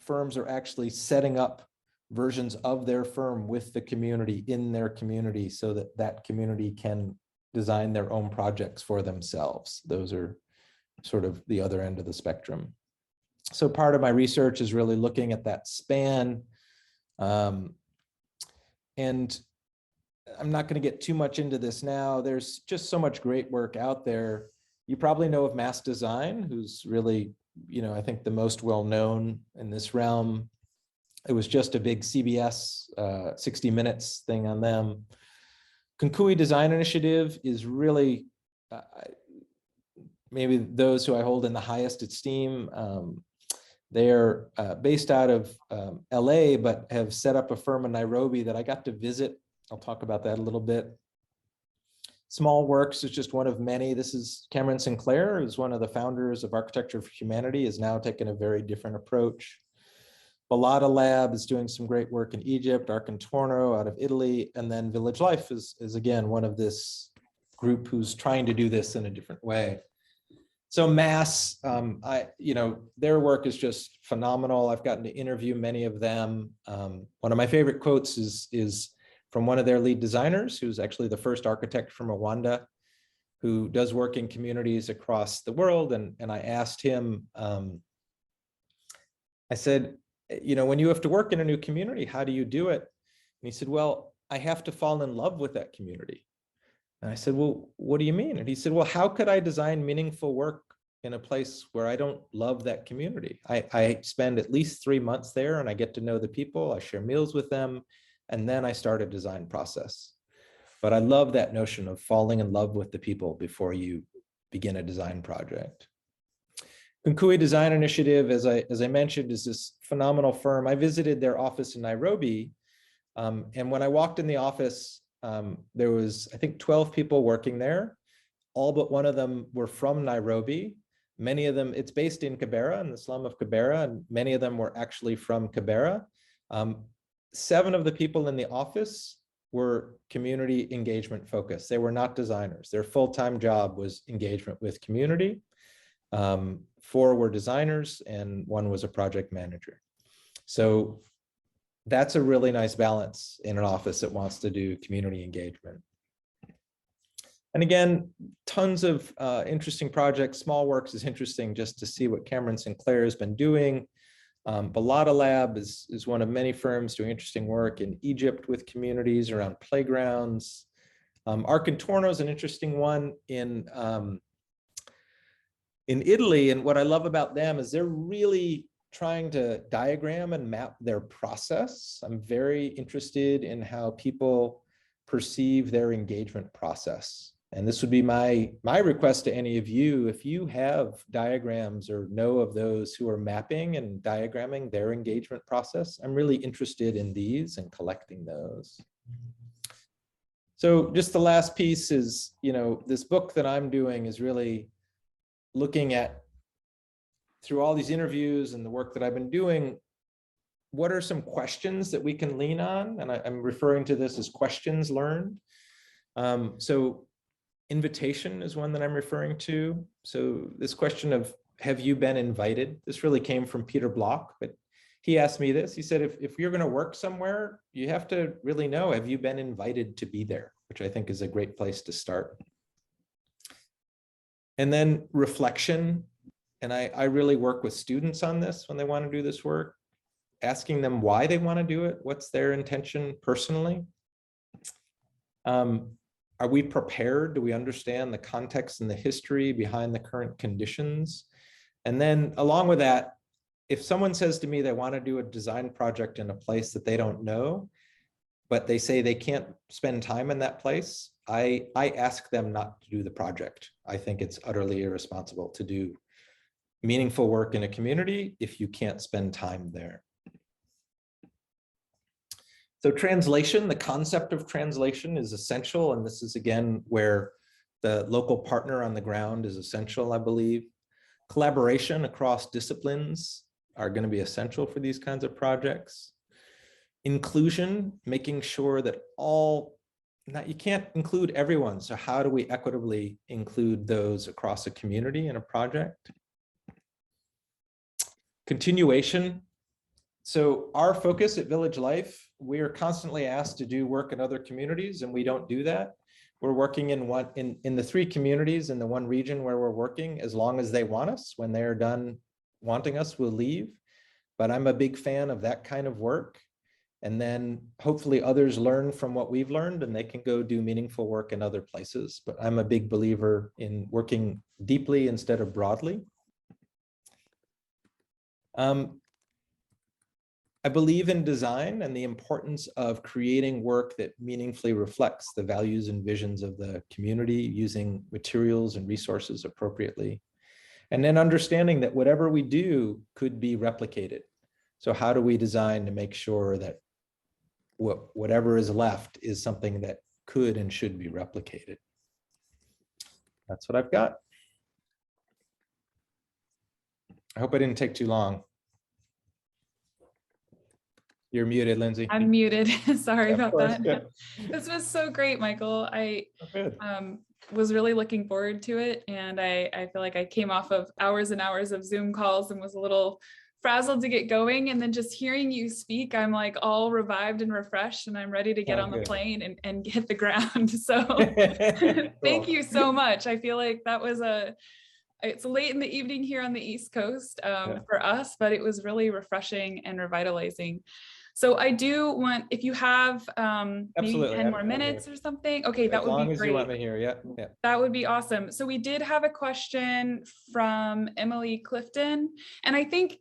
B: firms are actually setting up versions of their firm with the community in their community so that that community can design their own projects for themselves. Those are sort of the other end of the spectrum. So part of my research is really looking at that span. And I'm not going to get too much into this now. There's just so much great work out there. You probably know of Mass Design, who's really, I think the most well-known in this realm. It was just a big CBS 60 Minutes thing on them. Konkui Design Initiative is really maybe those who I hold in the highest esteem. They're based out of LA, but have set up a firm in Nairobi that I got to visit. I'll talk about that a little bit. Small Works is just one of many. This is Cameron Sinclair, who's one of the founders of Architecture for Humanity, has now taken a very different approach. Balada Lab is doing some great work in Egypt, Arcantorno out of Italy, and then Village Life is again one of this group who's trying to do this in a different way. So Mass, their work is just phenomenal. I've gotten to interview many of them. One of my favorite quotes is from one of their lead designers, who's actually the first architect from Rwanda. who does work in communities across the world. And I asked him, I said, you know, when you have to work in a new community, how do you do it? And he said, well, I have to fall in love with that community. And I said, well, what do you mean? And he said, well, how could I design meaningful work in a place where I don't love that community? I spend at least 3 months there and I get to know the people, I share meals with them, and then I start a design process. But I love that notion of falling in love with the people before you begin a design project. Kunkui Design Initiative, as I mentioned, is this phenomenal firm. I visited their office in Nairobi, and when I walked in the office, there was, I think, 12 people working there. All but one of them were from Nairobi. Many of them, it's based in Kibera, in the slum of Kibera, and many of them were actually from Kibera. 7 of the people in the office were community engagement focused. They were not designers. Their full-time job was engagement with community. 4 were designers and 1 was a project manager. So that's a really nice balance in an office that wants to do community engagement. And again, tons of interesting projects. Small Works is interesting just to see what Cameron Sinclair has been doing. Balata Lab is one of many firms doing interesting work in Egypt with communities around playgrounds. Arcantorno is an interesting one in Italy. And what I love about them is they're really trying to diagram and map their process. I'm very interested in how people perceive their engagement process. And this would be my request to any of you, if you have diagrams or know of those who are mapping and diagramming their engagement process, I'm really interested in these and collecting those. So just the last piece is, you know, this book that I'm doing is really looking at, through all these interviews and the work that I've been doing, what are some questions that we can lean on? And I'm referring to this as questions learned. So invitation is one that I'm referring to. So this question of, have you been invited? This really came from Peter Block, but he asked me this. He said, if you're going to work somewhere, you have to really know, have you been invited to be there? Which I think is a great place to start. And then reflection. And I really work with students on this when they want to do this work, asking them why they want to do it. What's their intention personally? Are we prepared? Do we understand the context and the history behind the current conditions? And then along with that, if someone says to me they want to do a design project in a place that they don't know, but they say they can't spend time in that place, I ask them not to do the project. I think it's utterly irresponsible to do meaningful work in a community if you can't spend time there. So translation, the concept of translation is essential. And this is again where the local partner on the ground is essential, I believe. Collaboration across disciplines are going to be essential for these kinds of projects. Inclusion, making sure that you can't include everyone. So how do we equitably include those across a community in a project? Continuation. So our focus at Village Life, we are constantly asked to do work in other communities, and we don't do that. We're working in the 3 communities in the 1 region where we're working, as long as they want us. When they're done wanting us, we'll leave. But I'm a big fan of that kind of work. And then hopefully others learn from what we've learned and they can go do meaningful work in other places. But I'm a big believer in working deeply instead of broadly. I believe in design and the importance of creating work that meaningfully reflects the values and visions of the community, using materials and resources appropriately. And then understanding that whatever we do could be replicated. So how do we design to make sure that whatever is left is something that could and should be replicated? That's what I've got. I hope I didn't take too long. You're muted, Lindsay.
A: I'm muted. Sorry about that.
B: Yeah.
A: This was so great, Michael. I was really looking forward to it. And I feel like I came off of hours and hours of Zoom calls and was a little frazzled to get going. And then just hearing you speak, I'm like all revived and refreshed, and I'm ready to get on the plane and hit the ground. So thank you so much. I feel like that was it's late in the evening here on the East Coast for us, but it was really refreshing and revitalizing. So I do want, if you have maybe 10 more minutes or something. Okay, that would be great. As long as you want me here, yeah. That would be awesome. So we did have a question from Emily Clifton. And I think,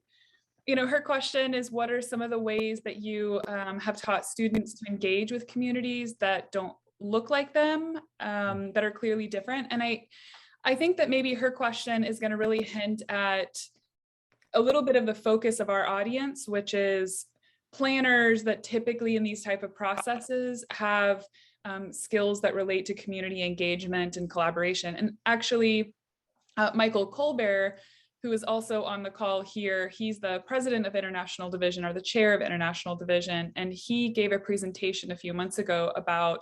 A: you know, her question is, what are some of the ways that you have taught students to engage with communities that don't look like them, that are clearly different? And I think that maybe her question is going to really hint at a little bit of the focus of our audience, which is planners that typically in these type of processes have skills that relate to community engagement and collaboration. And actually, Michael Colbert, who is also on the call here, he's the president of International Division, or the chair of International Division, and he gave a presentation a few months ago about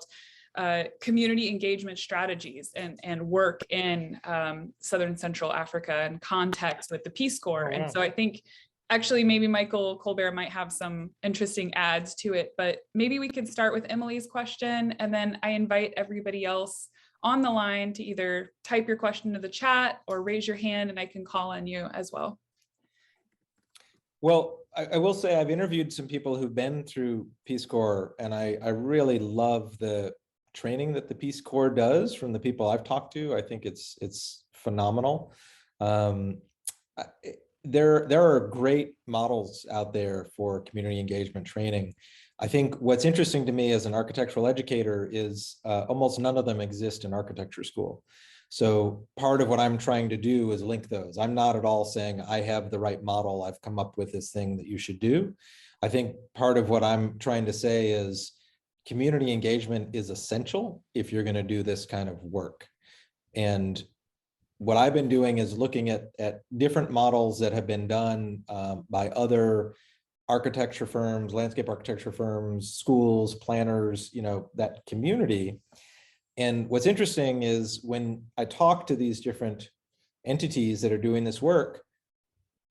A: community engagement strategies and work in Southern Central Africa and context with the Peace Corps. And so I think actually maybe Michael Colbert might have some interesting adds to it, but maybe we could start with Emily's question, and then I invite everybody else on the line to either type your question into the chat or raise your hand and I can call on you as well.
B: Well, I will say I've interviewed some people who've been through Peace Corps, and I really love the training that the Peace Corps does from the people I've talked to. I think it's phenomenal. There are great models out there for community engagement training. I think what's interesting to me as an architectural educator is almost none of them exist in architecture school. So part of what I'm trying to do is link those. I'm not at all saying I have the right model, I've come up with this thing that you should do. I think part of what I'm trying to say is community engagement is essential if you're going to do this kind of work. And what I've been doing is looking at different models that have been done by other architecture firms, landscape architecture firms, schools, planners, you know, that community. And what's interesting is when I talk to these different entities that are doing this work,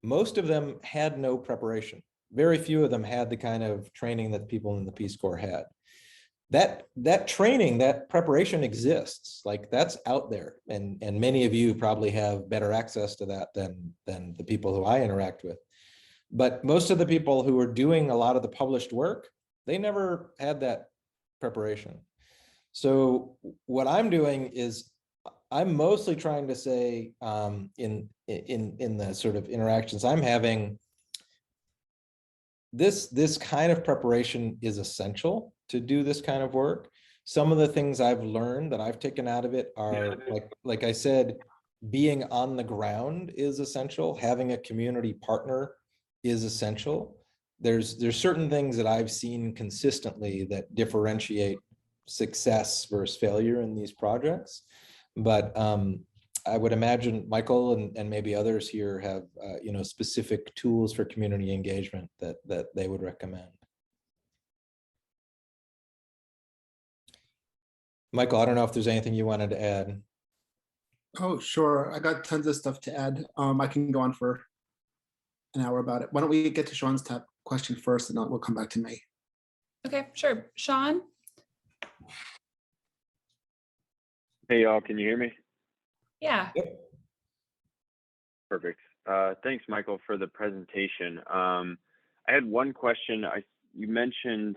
B: most of them had no preparation. Very few of them had the kind of training that people in the Peace Corps had. That training, that preparation exists, like that's out there. And many of you probably have better access to that than the people who I interact with. But most of the people who are doing a lot of the published work, they never had that preparation. So what I'm doing is I'm mostly trying to say in the sort of interactions I'm having, this kind of preparation is essential to do this kind of work. Some of the things I've learned that I've taken out of it are, like I said, being on the ground is essential. Having a community partner is essential. There's certain things that I've seen consistently that differentiate success versus failure in these projects. But I would imagine Michael and maybe others here have you know, specific tools for community engagement that they would recommend. Michael, I don't know if there's anything you wanted to add.
C: Oh, sure. I got tons of stuff to add. I can go on for an hour about it. Why don't we get to Sean's question first, and then we'll come back to me.
A: Okay, sure. Sean?
D: Hey, y'all, can you hear me?
A: Yeah.
D: Perfect. Thanks, Michael, for the presentation. I had one question. You mentioned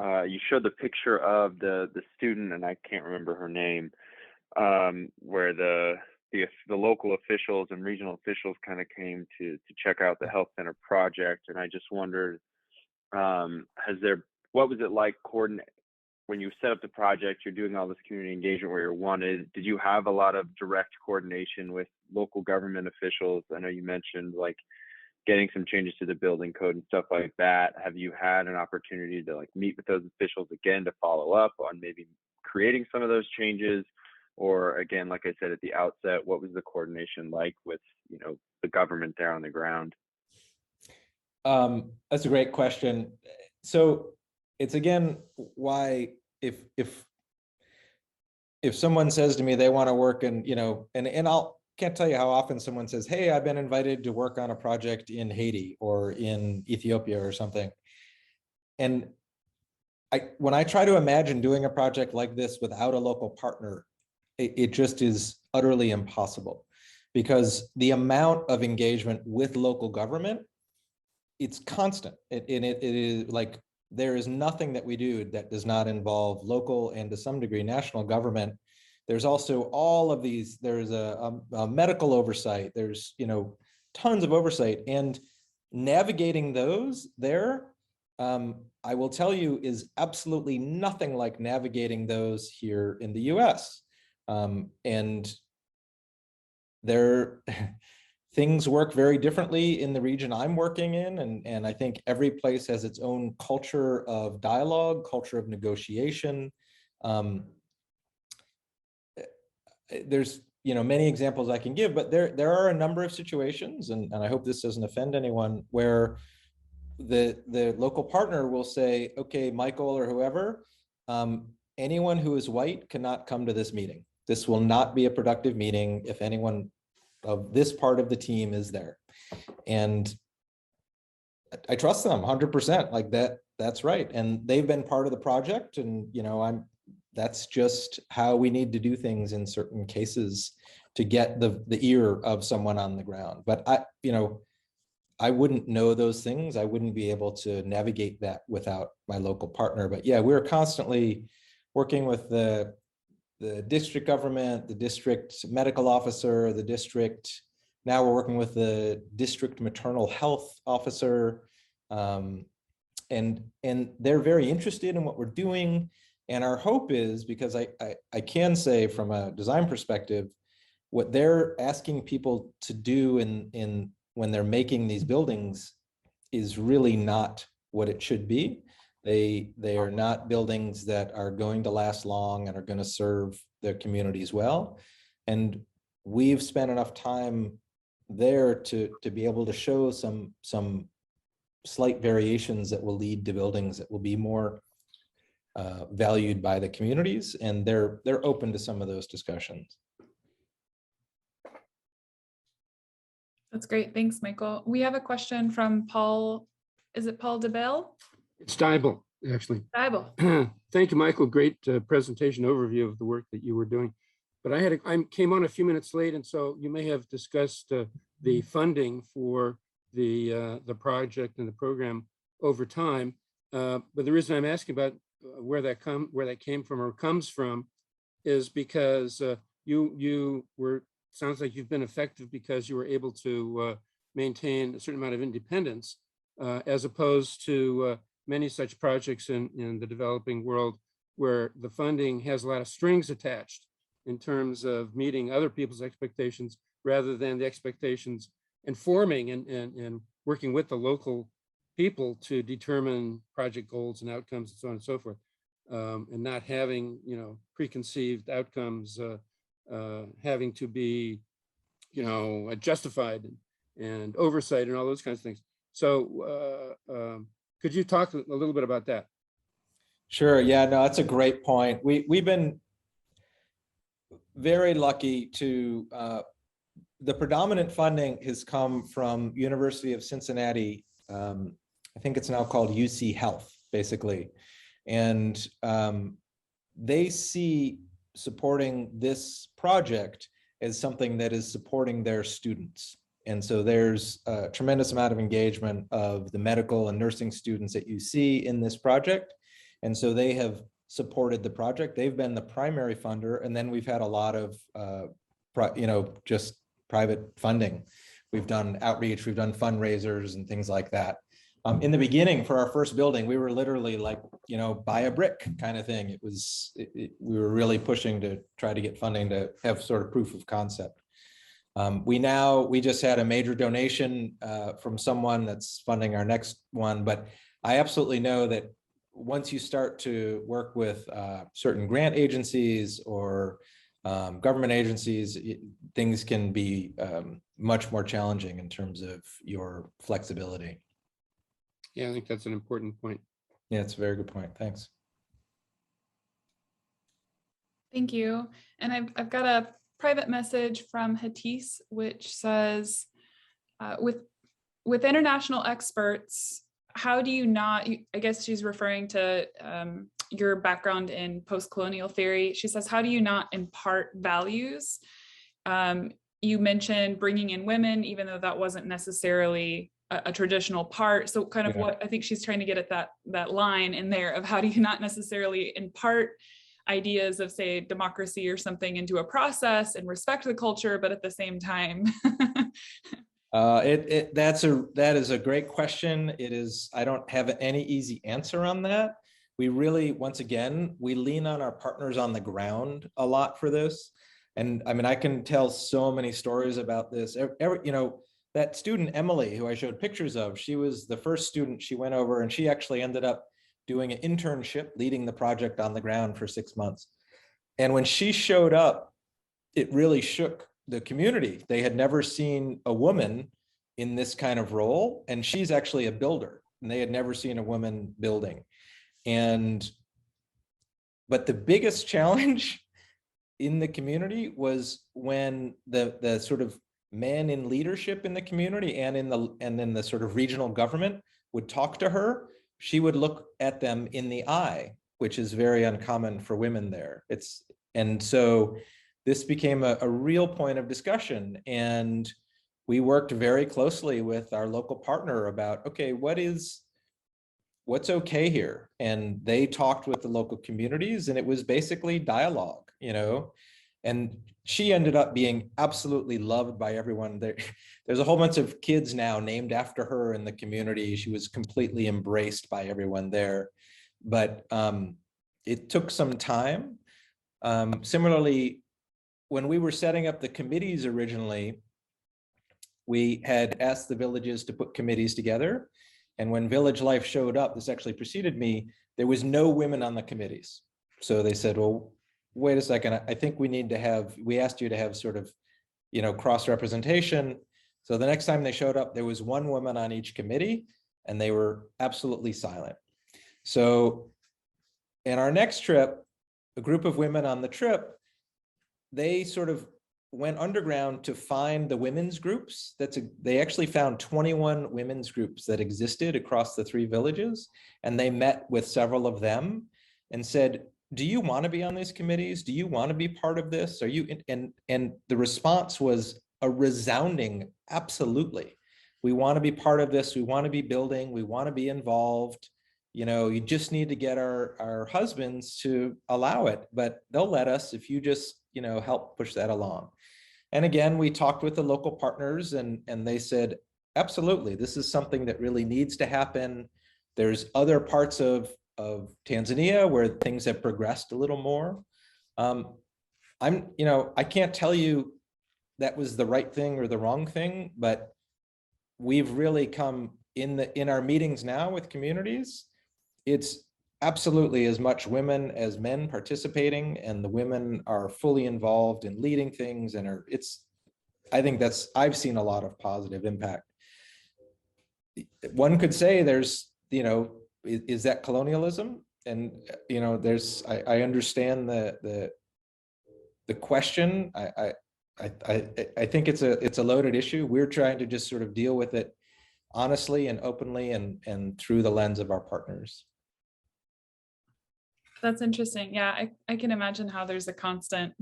D: you showed the picture of the student, and I can't remember her name, where the local officials and regional officials kind of came to check out the health center project, and I just wondered, what was it like when you set up the project? You're doing all this community engagement where you're wanted. Did you have a lot of direct coordination with local government officials? I know you mentioned like getting some changes to the building code and stuff like that. Have you had an opportunity to like meet with those officials again to follow up on maybe creating some of those changes? Or again, like I said at the outset, what was the coordination like with, you know, the government there on the ground?
B: That's a great question. So it's again why if someone says to me they want to work in, you know, and can't tell you how often someone says, hey, I've been invited to work on a project in Haiti or in Ethiopia or something. And when I try to imagine doing a project like this without a local partner, it just is utterly impossible, because the amount of engagement with local government, it's constant. It is like, there is nothing that we do that does not involve local and to some degree national government. There's also all of these, there's a medical oversight, there's, tons of oversight, and navigating those there, I will tell you, is absolutely nothing like navigating those here in the US. And there, things work very differently in the region I'm working in. And I think every place has its own culture of dialogue, culture of negotiation. There's many examples I can give, but there are a number of situations, and I hope this doesn't offend anyone, where the local partner will say, okay, Michael or whoever, anyone who is white cannot come to this meeting. This will not be a productive meeting if anyone of this part of the team is there. And I trust them 100%, like that's right. And they've been part of the project, and that's just how we need to do things in certain cases to get the ear of someone on the ground. But I wouldn't know those things. I wouldn't be able to navigate that without my local partner. But yeah, we're constantly working with the district government, the district medical officer, the district. Now we're working with the district maternal health officer. And they're very interested in what we're doing. And our hope is, because I can say from a design perspective, what they're asking people to do in when they're making these buildings is really not what it should be. They are not buildings that are going to last long and are going to serve their communities well. And we've spent enough time there to be able to show some slight variations that will lead to buildings that will be more valued by the communities, and they're open to some of those discussions.
A: That's great. Thanks, Michael. We have a question from Paul. Is it Paul DeBell?
E: It's Dybel, actually.
A: Dybel.
E: Thank you, Michael. Great presentation overview of the work that you were doing. But I came on a few minutes late, and so you may have discussed the funding for the project and the program over time. But the reason I'm asking about where that came from or comes from is because you were, sounds like you've been effective because you were able to maintain a certain amount of independence, as opposed to many such projects in the developing world where the funding has a lot of strings attached in terms of meeting other people's expectations rather than the expectations and forming and working with the local people to determine project goals and outcomes and so on and so forth, and not having preconceived outcomes having to be justified and oversight and all those kinds of things. So could you talk a little bit about that?
B: Sure. Yeah, no, that's a great point. We've been very lucky to, the predominant funding has come from University of Cincinnati. I think it's now called UC Health, basically. And they see supporting this project as something that is supporting their students. And so there's a tremendous amount of engagement of the medical and nursing students at UC in this project. And so they have supported the project. They've been the primary funder. And then we've had a lot of, just private funding. We've done outreach, we've done fundraisers and things like that. In the beginning, for our first building, we were literally like, buy a brick kind of thing. We were really pushing to try to get funding to have sort of proof of concept. We just had a major donation from someone that's funding our next one, but I absolutely know that once you start to work with certain grant agencies or government agencies, things can be much more challenging in terms of your flexibility.
E: Yeah, I think that's an important point.
B: Yeah, it's a very good point. Thanks.
A: Thank you. And I've got a private message from Hatis, which says, with international experts, how do you not, I guess she's referring to your background in post-colonial theory. She says, how do you not impart values? You mentioned bringing in women, even though that wasn't necessarily a traditional part. So kind of what I think she's trying to get at that line in there of how do you not necessarily impart ideas of, say, democracy or something into a process and respect the culture, but at the same time.
B: That is a great question. It is, I don't have any easy answer on that. We really, once again, we lean on our partners on the ground a lot for this. And I mean, I can tell so many stories about this. That student, Emily, who I showed pictures of, she was the first student. She went over and she actually ended up doing an internship, leading the project on the ground for 6 months. And when she showed up, it really shook the community. They had never seen a woman in this kind of role. And she's actually a builder, and they had never seen a woman building. But the biggest challenge in the community was when the sort of men in leadership in the community and in the sort of regional government would talk to her, she would look at them in the eye, which is very uncommon for women there. And so this became a real point of discussion. And we worked very closely with our local partner about, okay, what's okay here? And they talked with the local communities, and it was basically dialogue, and she ended up being absolutely loved by everyone. There's a whole bunch of kids now named after her in the community. She was completely embraced by everyone there, but it took some time. Similarly, when we were setting up the committees originally, we had asked the villages to put committees together. And when Village Life showed up, this actually preceded me, there was no women on the committees. So they said, well, wait a second, I think we asked you to have sort of, cross-representation. So the next time they showed up, there was one woman on each committee, and they were absolutely silent. So in our next trip, a group of women on the trip, they sort of went underground to find the women's groups. They actually found 21 women's groups that existed across the 3 villages. And they met with several of them and said, do you want to be on these committees? Do you want to be part of this? Are you? And the response was a resounding, absolutely. We want to be part of this. We want to be building. We want to be involved. You just need to get our husbands to allow it, but they'll let us if you just, help push that along. And again, we talked with the local partners, and they said, absolutely, this is something that really needs to happen. There's other parts of Tanzania where things have progressed a little more. I can't tell you that was the right thing or the wrong thing, but we've really come in our meetings now with communities. It's absolutely as much women as men participating, and the women are fully involved in leading things. And I've seen a lot of positive impact. One could say there's, is that colonialism? And, I understand the question. I think it's a loaded issue. We're trying to just sort of deal with it honestly and openly and through the lens of our partners.
A: That's interesting. Yeah, I can imagine how there's a constant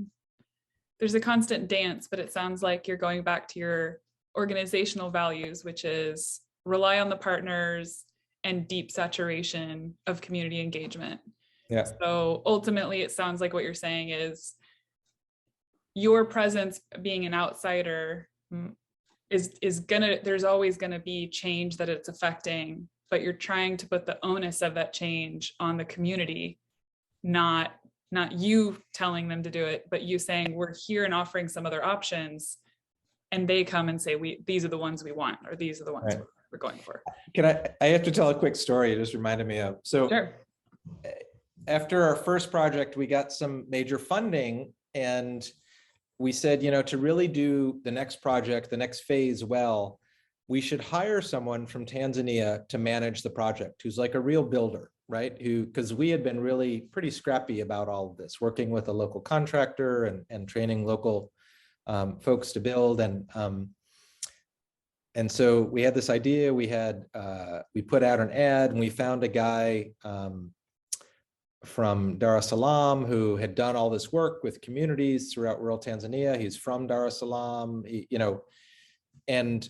A: dance, but it sounds like you're going back to your organizational values, which is rely on the partners and deep saturation of community engagement.
B: Yeah.
A: So ultimately, it sounds like what you're saying is your presence being an outsider there's always gonna be change that it's affecting, but you're trying to put the onus of that change on the community, not you telling them to do it, but you saying we're here and offering some other options, and they come and say these are the ones we want, or these are the ones we're going for.
B: I have to tell a quick story. It just reminded me of. So
A: sure.
B: After our first project, we got some major funding, and we said, to really do the next project, the next phase well, we should hire someone from Tanzania to manage the project, who's like a real builder, right? Because we had been really pretty scrappy about all of this, working with a local contractor and training local folks to build. And so we had this idea. We put out an ad, and we found a guy from Dar es Salaam who had done all this work with communities throughout rural Tanzania. He's from Dar es Salaam, and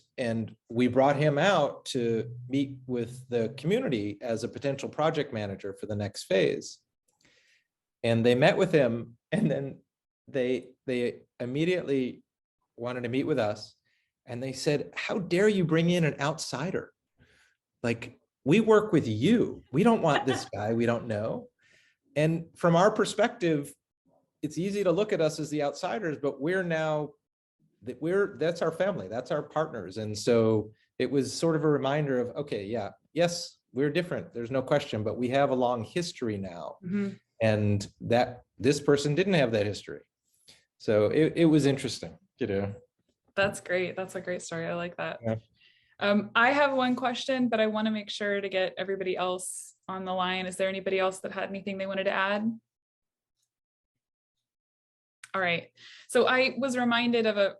B: we brought him out to meet with the community as a potential project manager for the next phase. And they met with him, and then they immediately wanted to meet with us. And they said, how dare you bring in an outsider? Like, we work with you. We don't want this guy we don't know. And from our perspective, it's easy to look at us as the outsiders, but that's our family, that's our partners. And so it was sort of a reminder of, okay, yeah, yes, we're different, there's no question, but we have a long history now. And that this person didn't have that history. So it was interesting,
A: That's great. That's a great story. I like that.
B: Yeah.
A: I have one question, but I want to make sure to get everybody else on the line. Is there anybody else that had anything they wanted to add? All right. So I was reminded of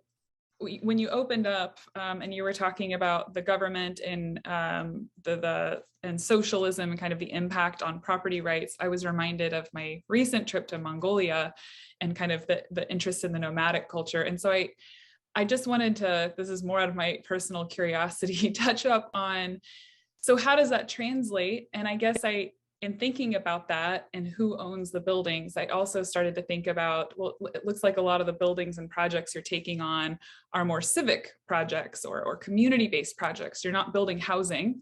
A: when you opened up and you were talking about the government and and socialism and kind of the impact on property rights, I was reminded of my recent trip to Mongolia and kind of the interest in the nomadic culture. And so I just wanted to, this is more out of my personal curiosity, touch up on, so how does that translate? And I guess in thinking about that and who owns the buildings, I also started to think about, well, it looks like a lot of the buildings and projects you're taking on are more civic projects or community-based projects. You're not building housing,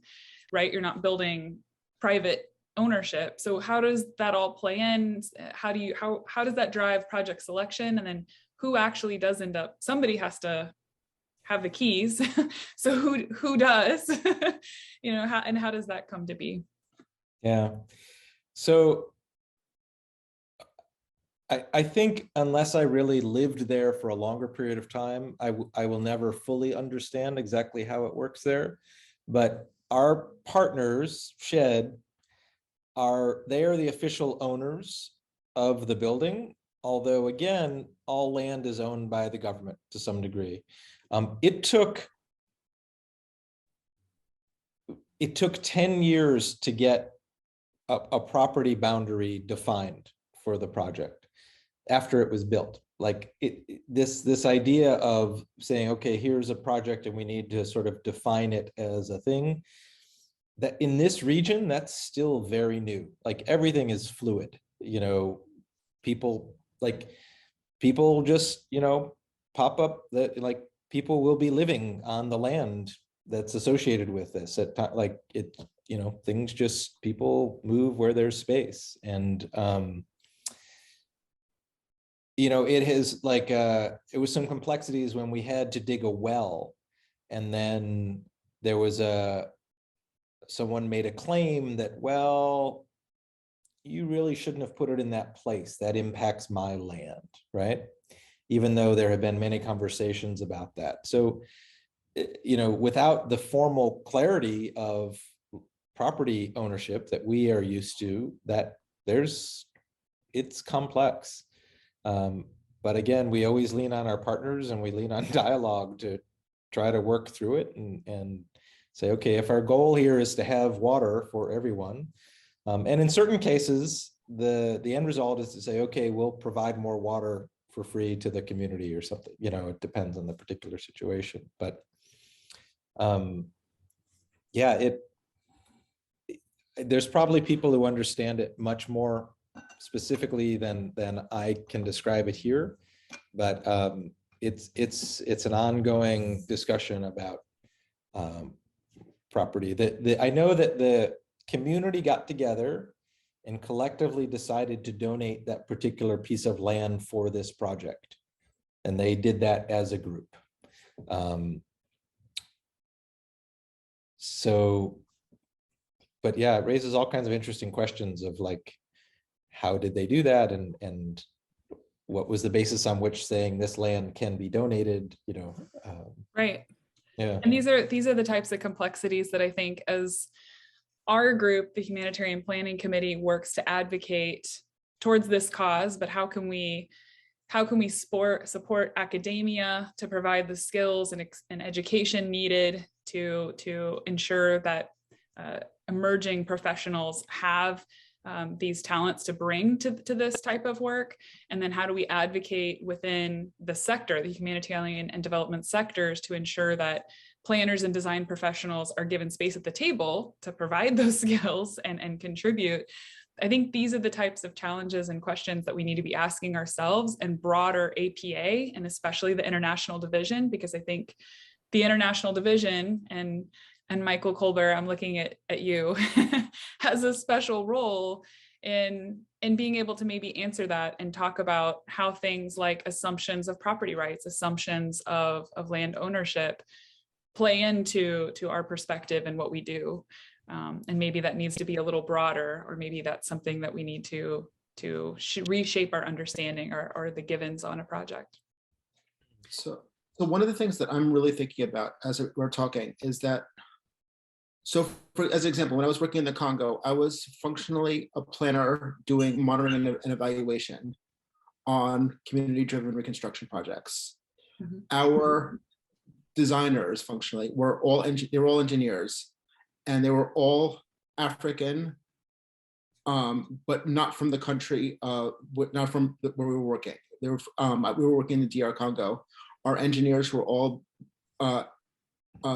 A: right? You're not building private ownership. So how does that all play in? How does that drive project selection? And then who actually does end up, somebody has to have the keys. So who does, how does that come to be?
B: Yeah. So I think unless I really lived there for a longer period of time, I will never fully understand exactly how it works there. But our partners, Shed, they are the official owners of the building. Although again, all land is owned by the government to some degree. It took 10 years to get a property boundary defined for the project after it was built. Like this idea of saying, okay, here's a project and we need to sort of define it as a thing, that in this region, that's still very new. Like everything is fluid, people just, pop up that like people will be living on the land that's associated with this things just, people move where there's space. And, it has it was some complexities when we had to dig a well, and then there was someone made a claim that, well, you really shouldn't have put it in that place. That impacts my land, right? Even though there have been many conversations about that. So, without the formal clarity of property ownership that we are used to, it's complex. But again, we always lean on our partners and we lean on dialogue to try to work through it and say, okay, if our goal here is to have water for everyone, and in certain cases, the end result is to say, okay, we'll provide more water for free to the community or something. It depends on the particular situation. But there's probably people who understand it much more specifically than I can describe it here. But it's an ongoing discussion about property. I know that the community got together and collectively decided to donate that particular piece of land for this project. And they did that as a group. But yeah, it raises all kinds of interesting questions of like, how did they do that? And what was the basis on which saying this land can be donated,
A: Right.
B: Yeah.
A: And these are the types of complexities that I think, as our group, the Humanitarian Planning Committee, works to advocate towards this cause, but how can we how can we support academia to provide the skills and education needed to ensure that emerging professionals have these talents to bring to this type of work? And then how do we advocate within the sector, the humanitarian and development sectors, to ensure that planners and design professionals are given space at the table to provide those skills and contribute? I think these are the types of challenges and questions that we need to be asking ourselves and broader APA, and especially the international division, because I think the international division and Michael Colbert, I'm looking at you, has a special role in being able to maybe answer that and talk about how things like assumptions of property rights, assumptions of land ownership play into our perspective and what we do. And maybe that needs to be a little broader, or maybe that's something that we need to reshape our understanding or the givens on a project.
C: So one of the things that I'm really thinking about as we're talking is that, so as an example, when I was working in the Congo, I was functionally a planner doing monitoring and evaluation on community-driven reconstruction projects.
A: Mm-hmm.
C: Our designers functionally were all engineers, and they were all African, but not from the country, not from where we were working. We were working in the DR Congo. Our engineers were all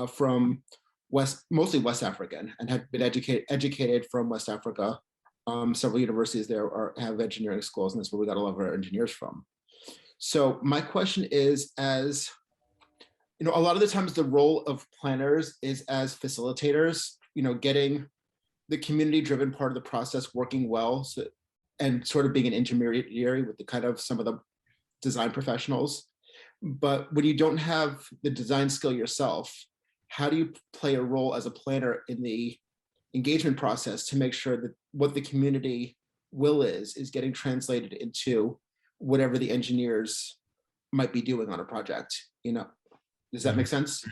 C: from mostly West African, and had been educated from West Africa. Several universities there have engineering schools, and that's where we got a lot of our engineers from. So my question is, as you know, a lot of the times the role of planners is as facilitators, you know, getting the community-driven part of the process working well, and sort of being an intermediary with the kind of some of the design professionals. But when you don't have the design skill yourself, how do you play a role as a planner in the engagement process to make sure that what the community will is getting translated into whatever the engineers might be doing on a project? You know, does that make sense?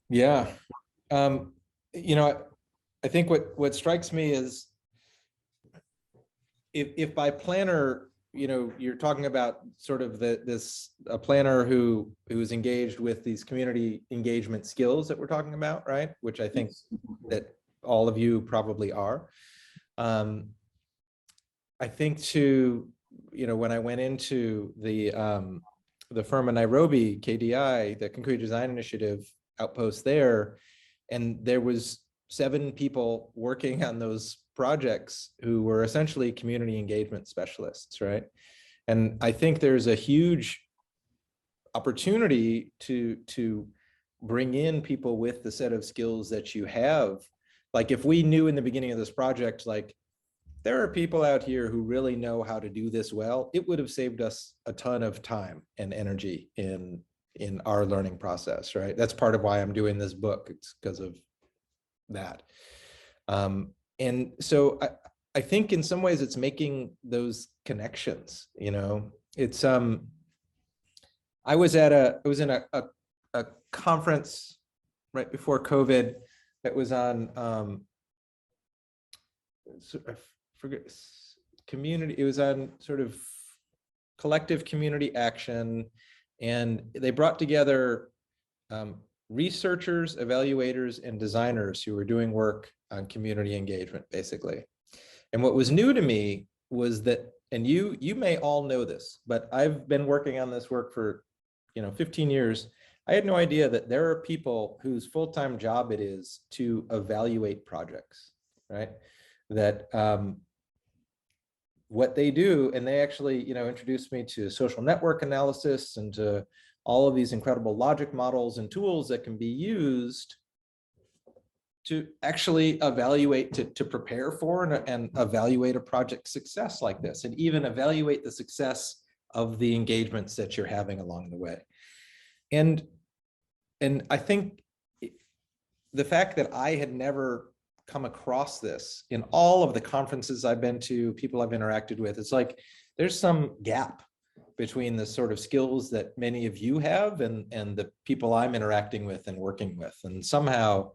B: Yeah. You know, I think what strikes me is if by planner, you know, you're talking about sort of a planner who's engaged with these community engagement skills that we're talking about, right? Which I think that all of you probably are. I think you know, when I went into the firm in Nairobi, KDI, the Concrete Design Initiative outpost there, and there was 7 people working on those projects who were essentially community engagement specialists, right? And I think there's a huge opportunity to bring in people with the set of skills that you have. Like if we knew in the beginning of this project, like there are people out here who really know how to do this well, it would have saved us a ton of time and energy in our learning process, right? That's part of why I'm doing this book. It's because of that. And so I think in some ways it's making those connections, you know. It's I was in a conference right before COVID that was on I forget, community, it was on sort of collective community action, and they brought together researchers, evaluators, and designers who were doing work on community engagement, basically. And what was new to me was that, and you may all know this, but I've been working on this work for 15 years. I had no idea that there are people whose full-time job it is to evaluate projects, right? That what they do, and they actually introduced me to social network analysis and to all of these incredible logic models and tools that can be used to actually evaluate, to prepare for and evaluate a project success like this, and even evaluate the success of the engagements that you're having along the way. And I think the fact that I had never come across this in all of the conferences I've been to, people I've interacted with, it's like there's some gap between the sort of skills that many of you have and the people I'm interacting with and working with. And somehow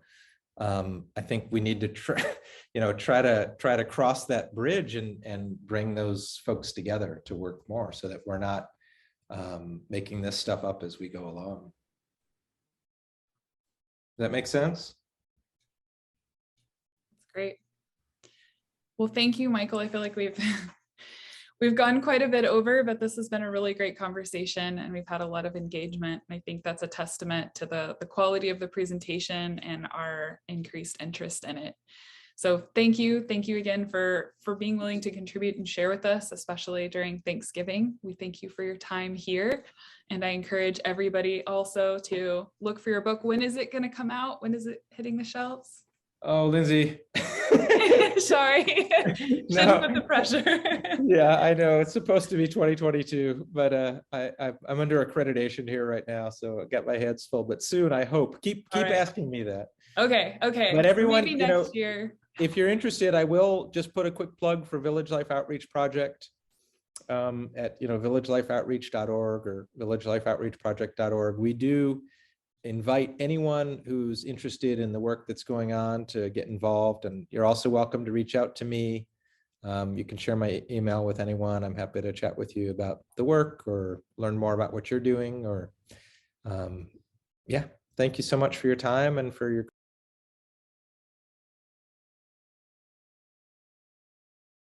B: I think we need to try to cross that bridge and bring those folks together to work more so that we're not making this stuff up as we go along. Does that make sense?
A: That's great. Well, thank you, Michael. I feel like we've we've gone quite a bit over, but this has been a really great conversation and we've had a lot of engagement. And I think that's a testament to the quality of the presentation and our increased interest in it. So thank you. Thank you again for being willing to contribute and share with us, especially during Thanksgiving. We thank you for your time here. And I encourage everybody also to look for your book. When is it going to come out? When is it hitting the shelves?
B: Oh, Lindsay.
A: Sorry, shouldn't put the pressure.
B: Yeah, I know it's supposed to be 2022, but I'm under accreditation here right now, so I got my hands full. But soon, I hope. Keep
A: right.
B: asking me that.
A: Okay.
B: But everyone,
A: maybe next year.
B: If you're interested, I will just put a quick plug for Village Life Outreach Project at villagelifeoutreach.org or villagelifeoutreachproject.org. We do invite anyone who's interested in the work that's going on to get involved, and you're also welcome to reach out to me. You can share my email with anyone. I'm happy to chat with you about the work or learn more about what you're doing. Or yeah, thank you so much for your time and for your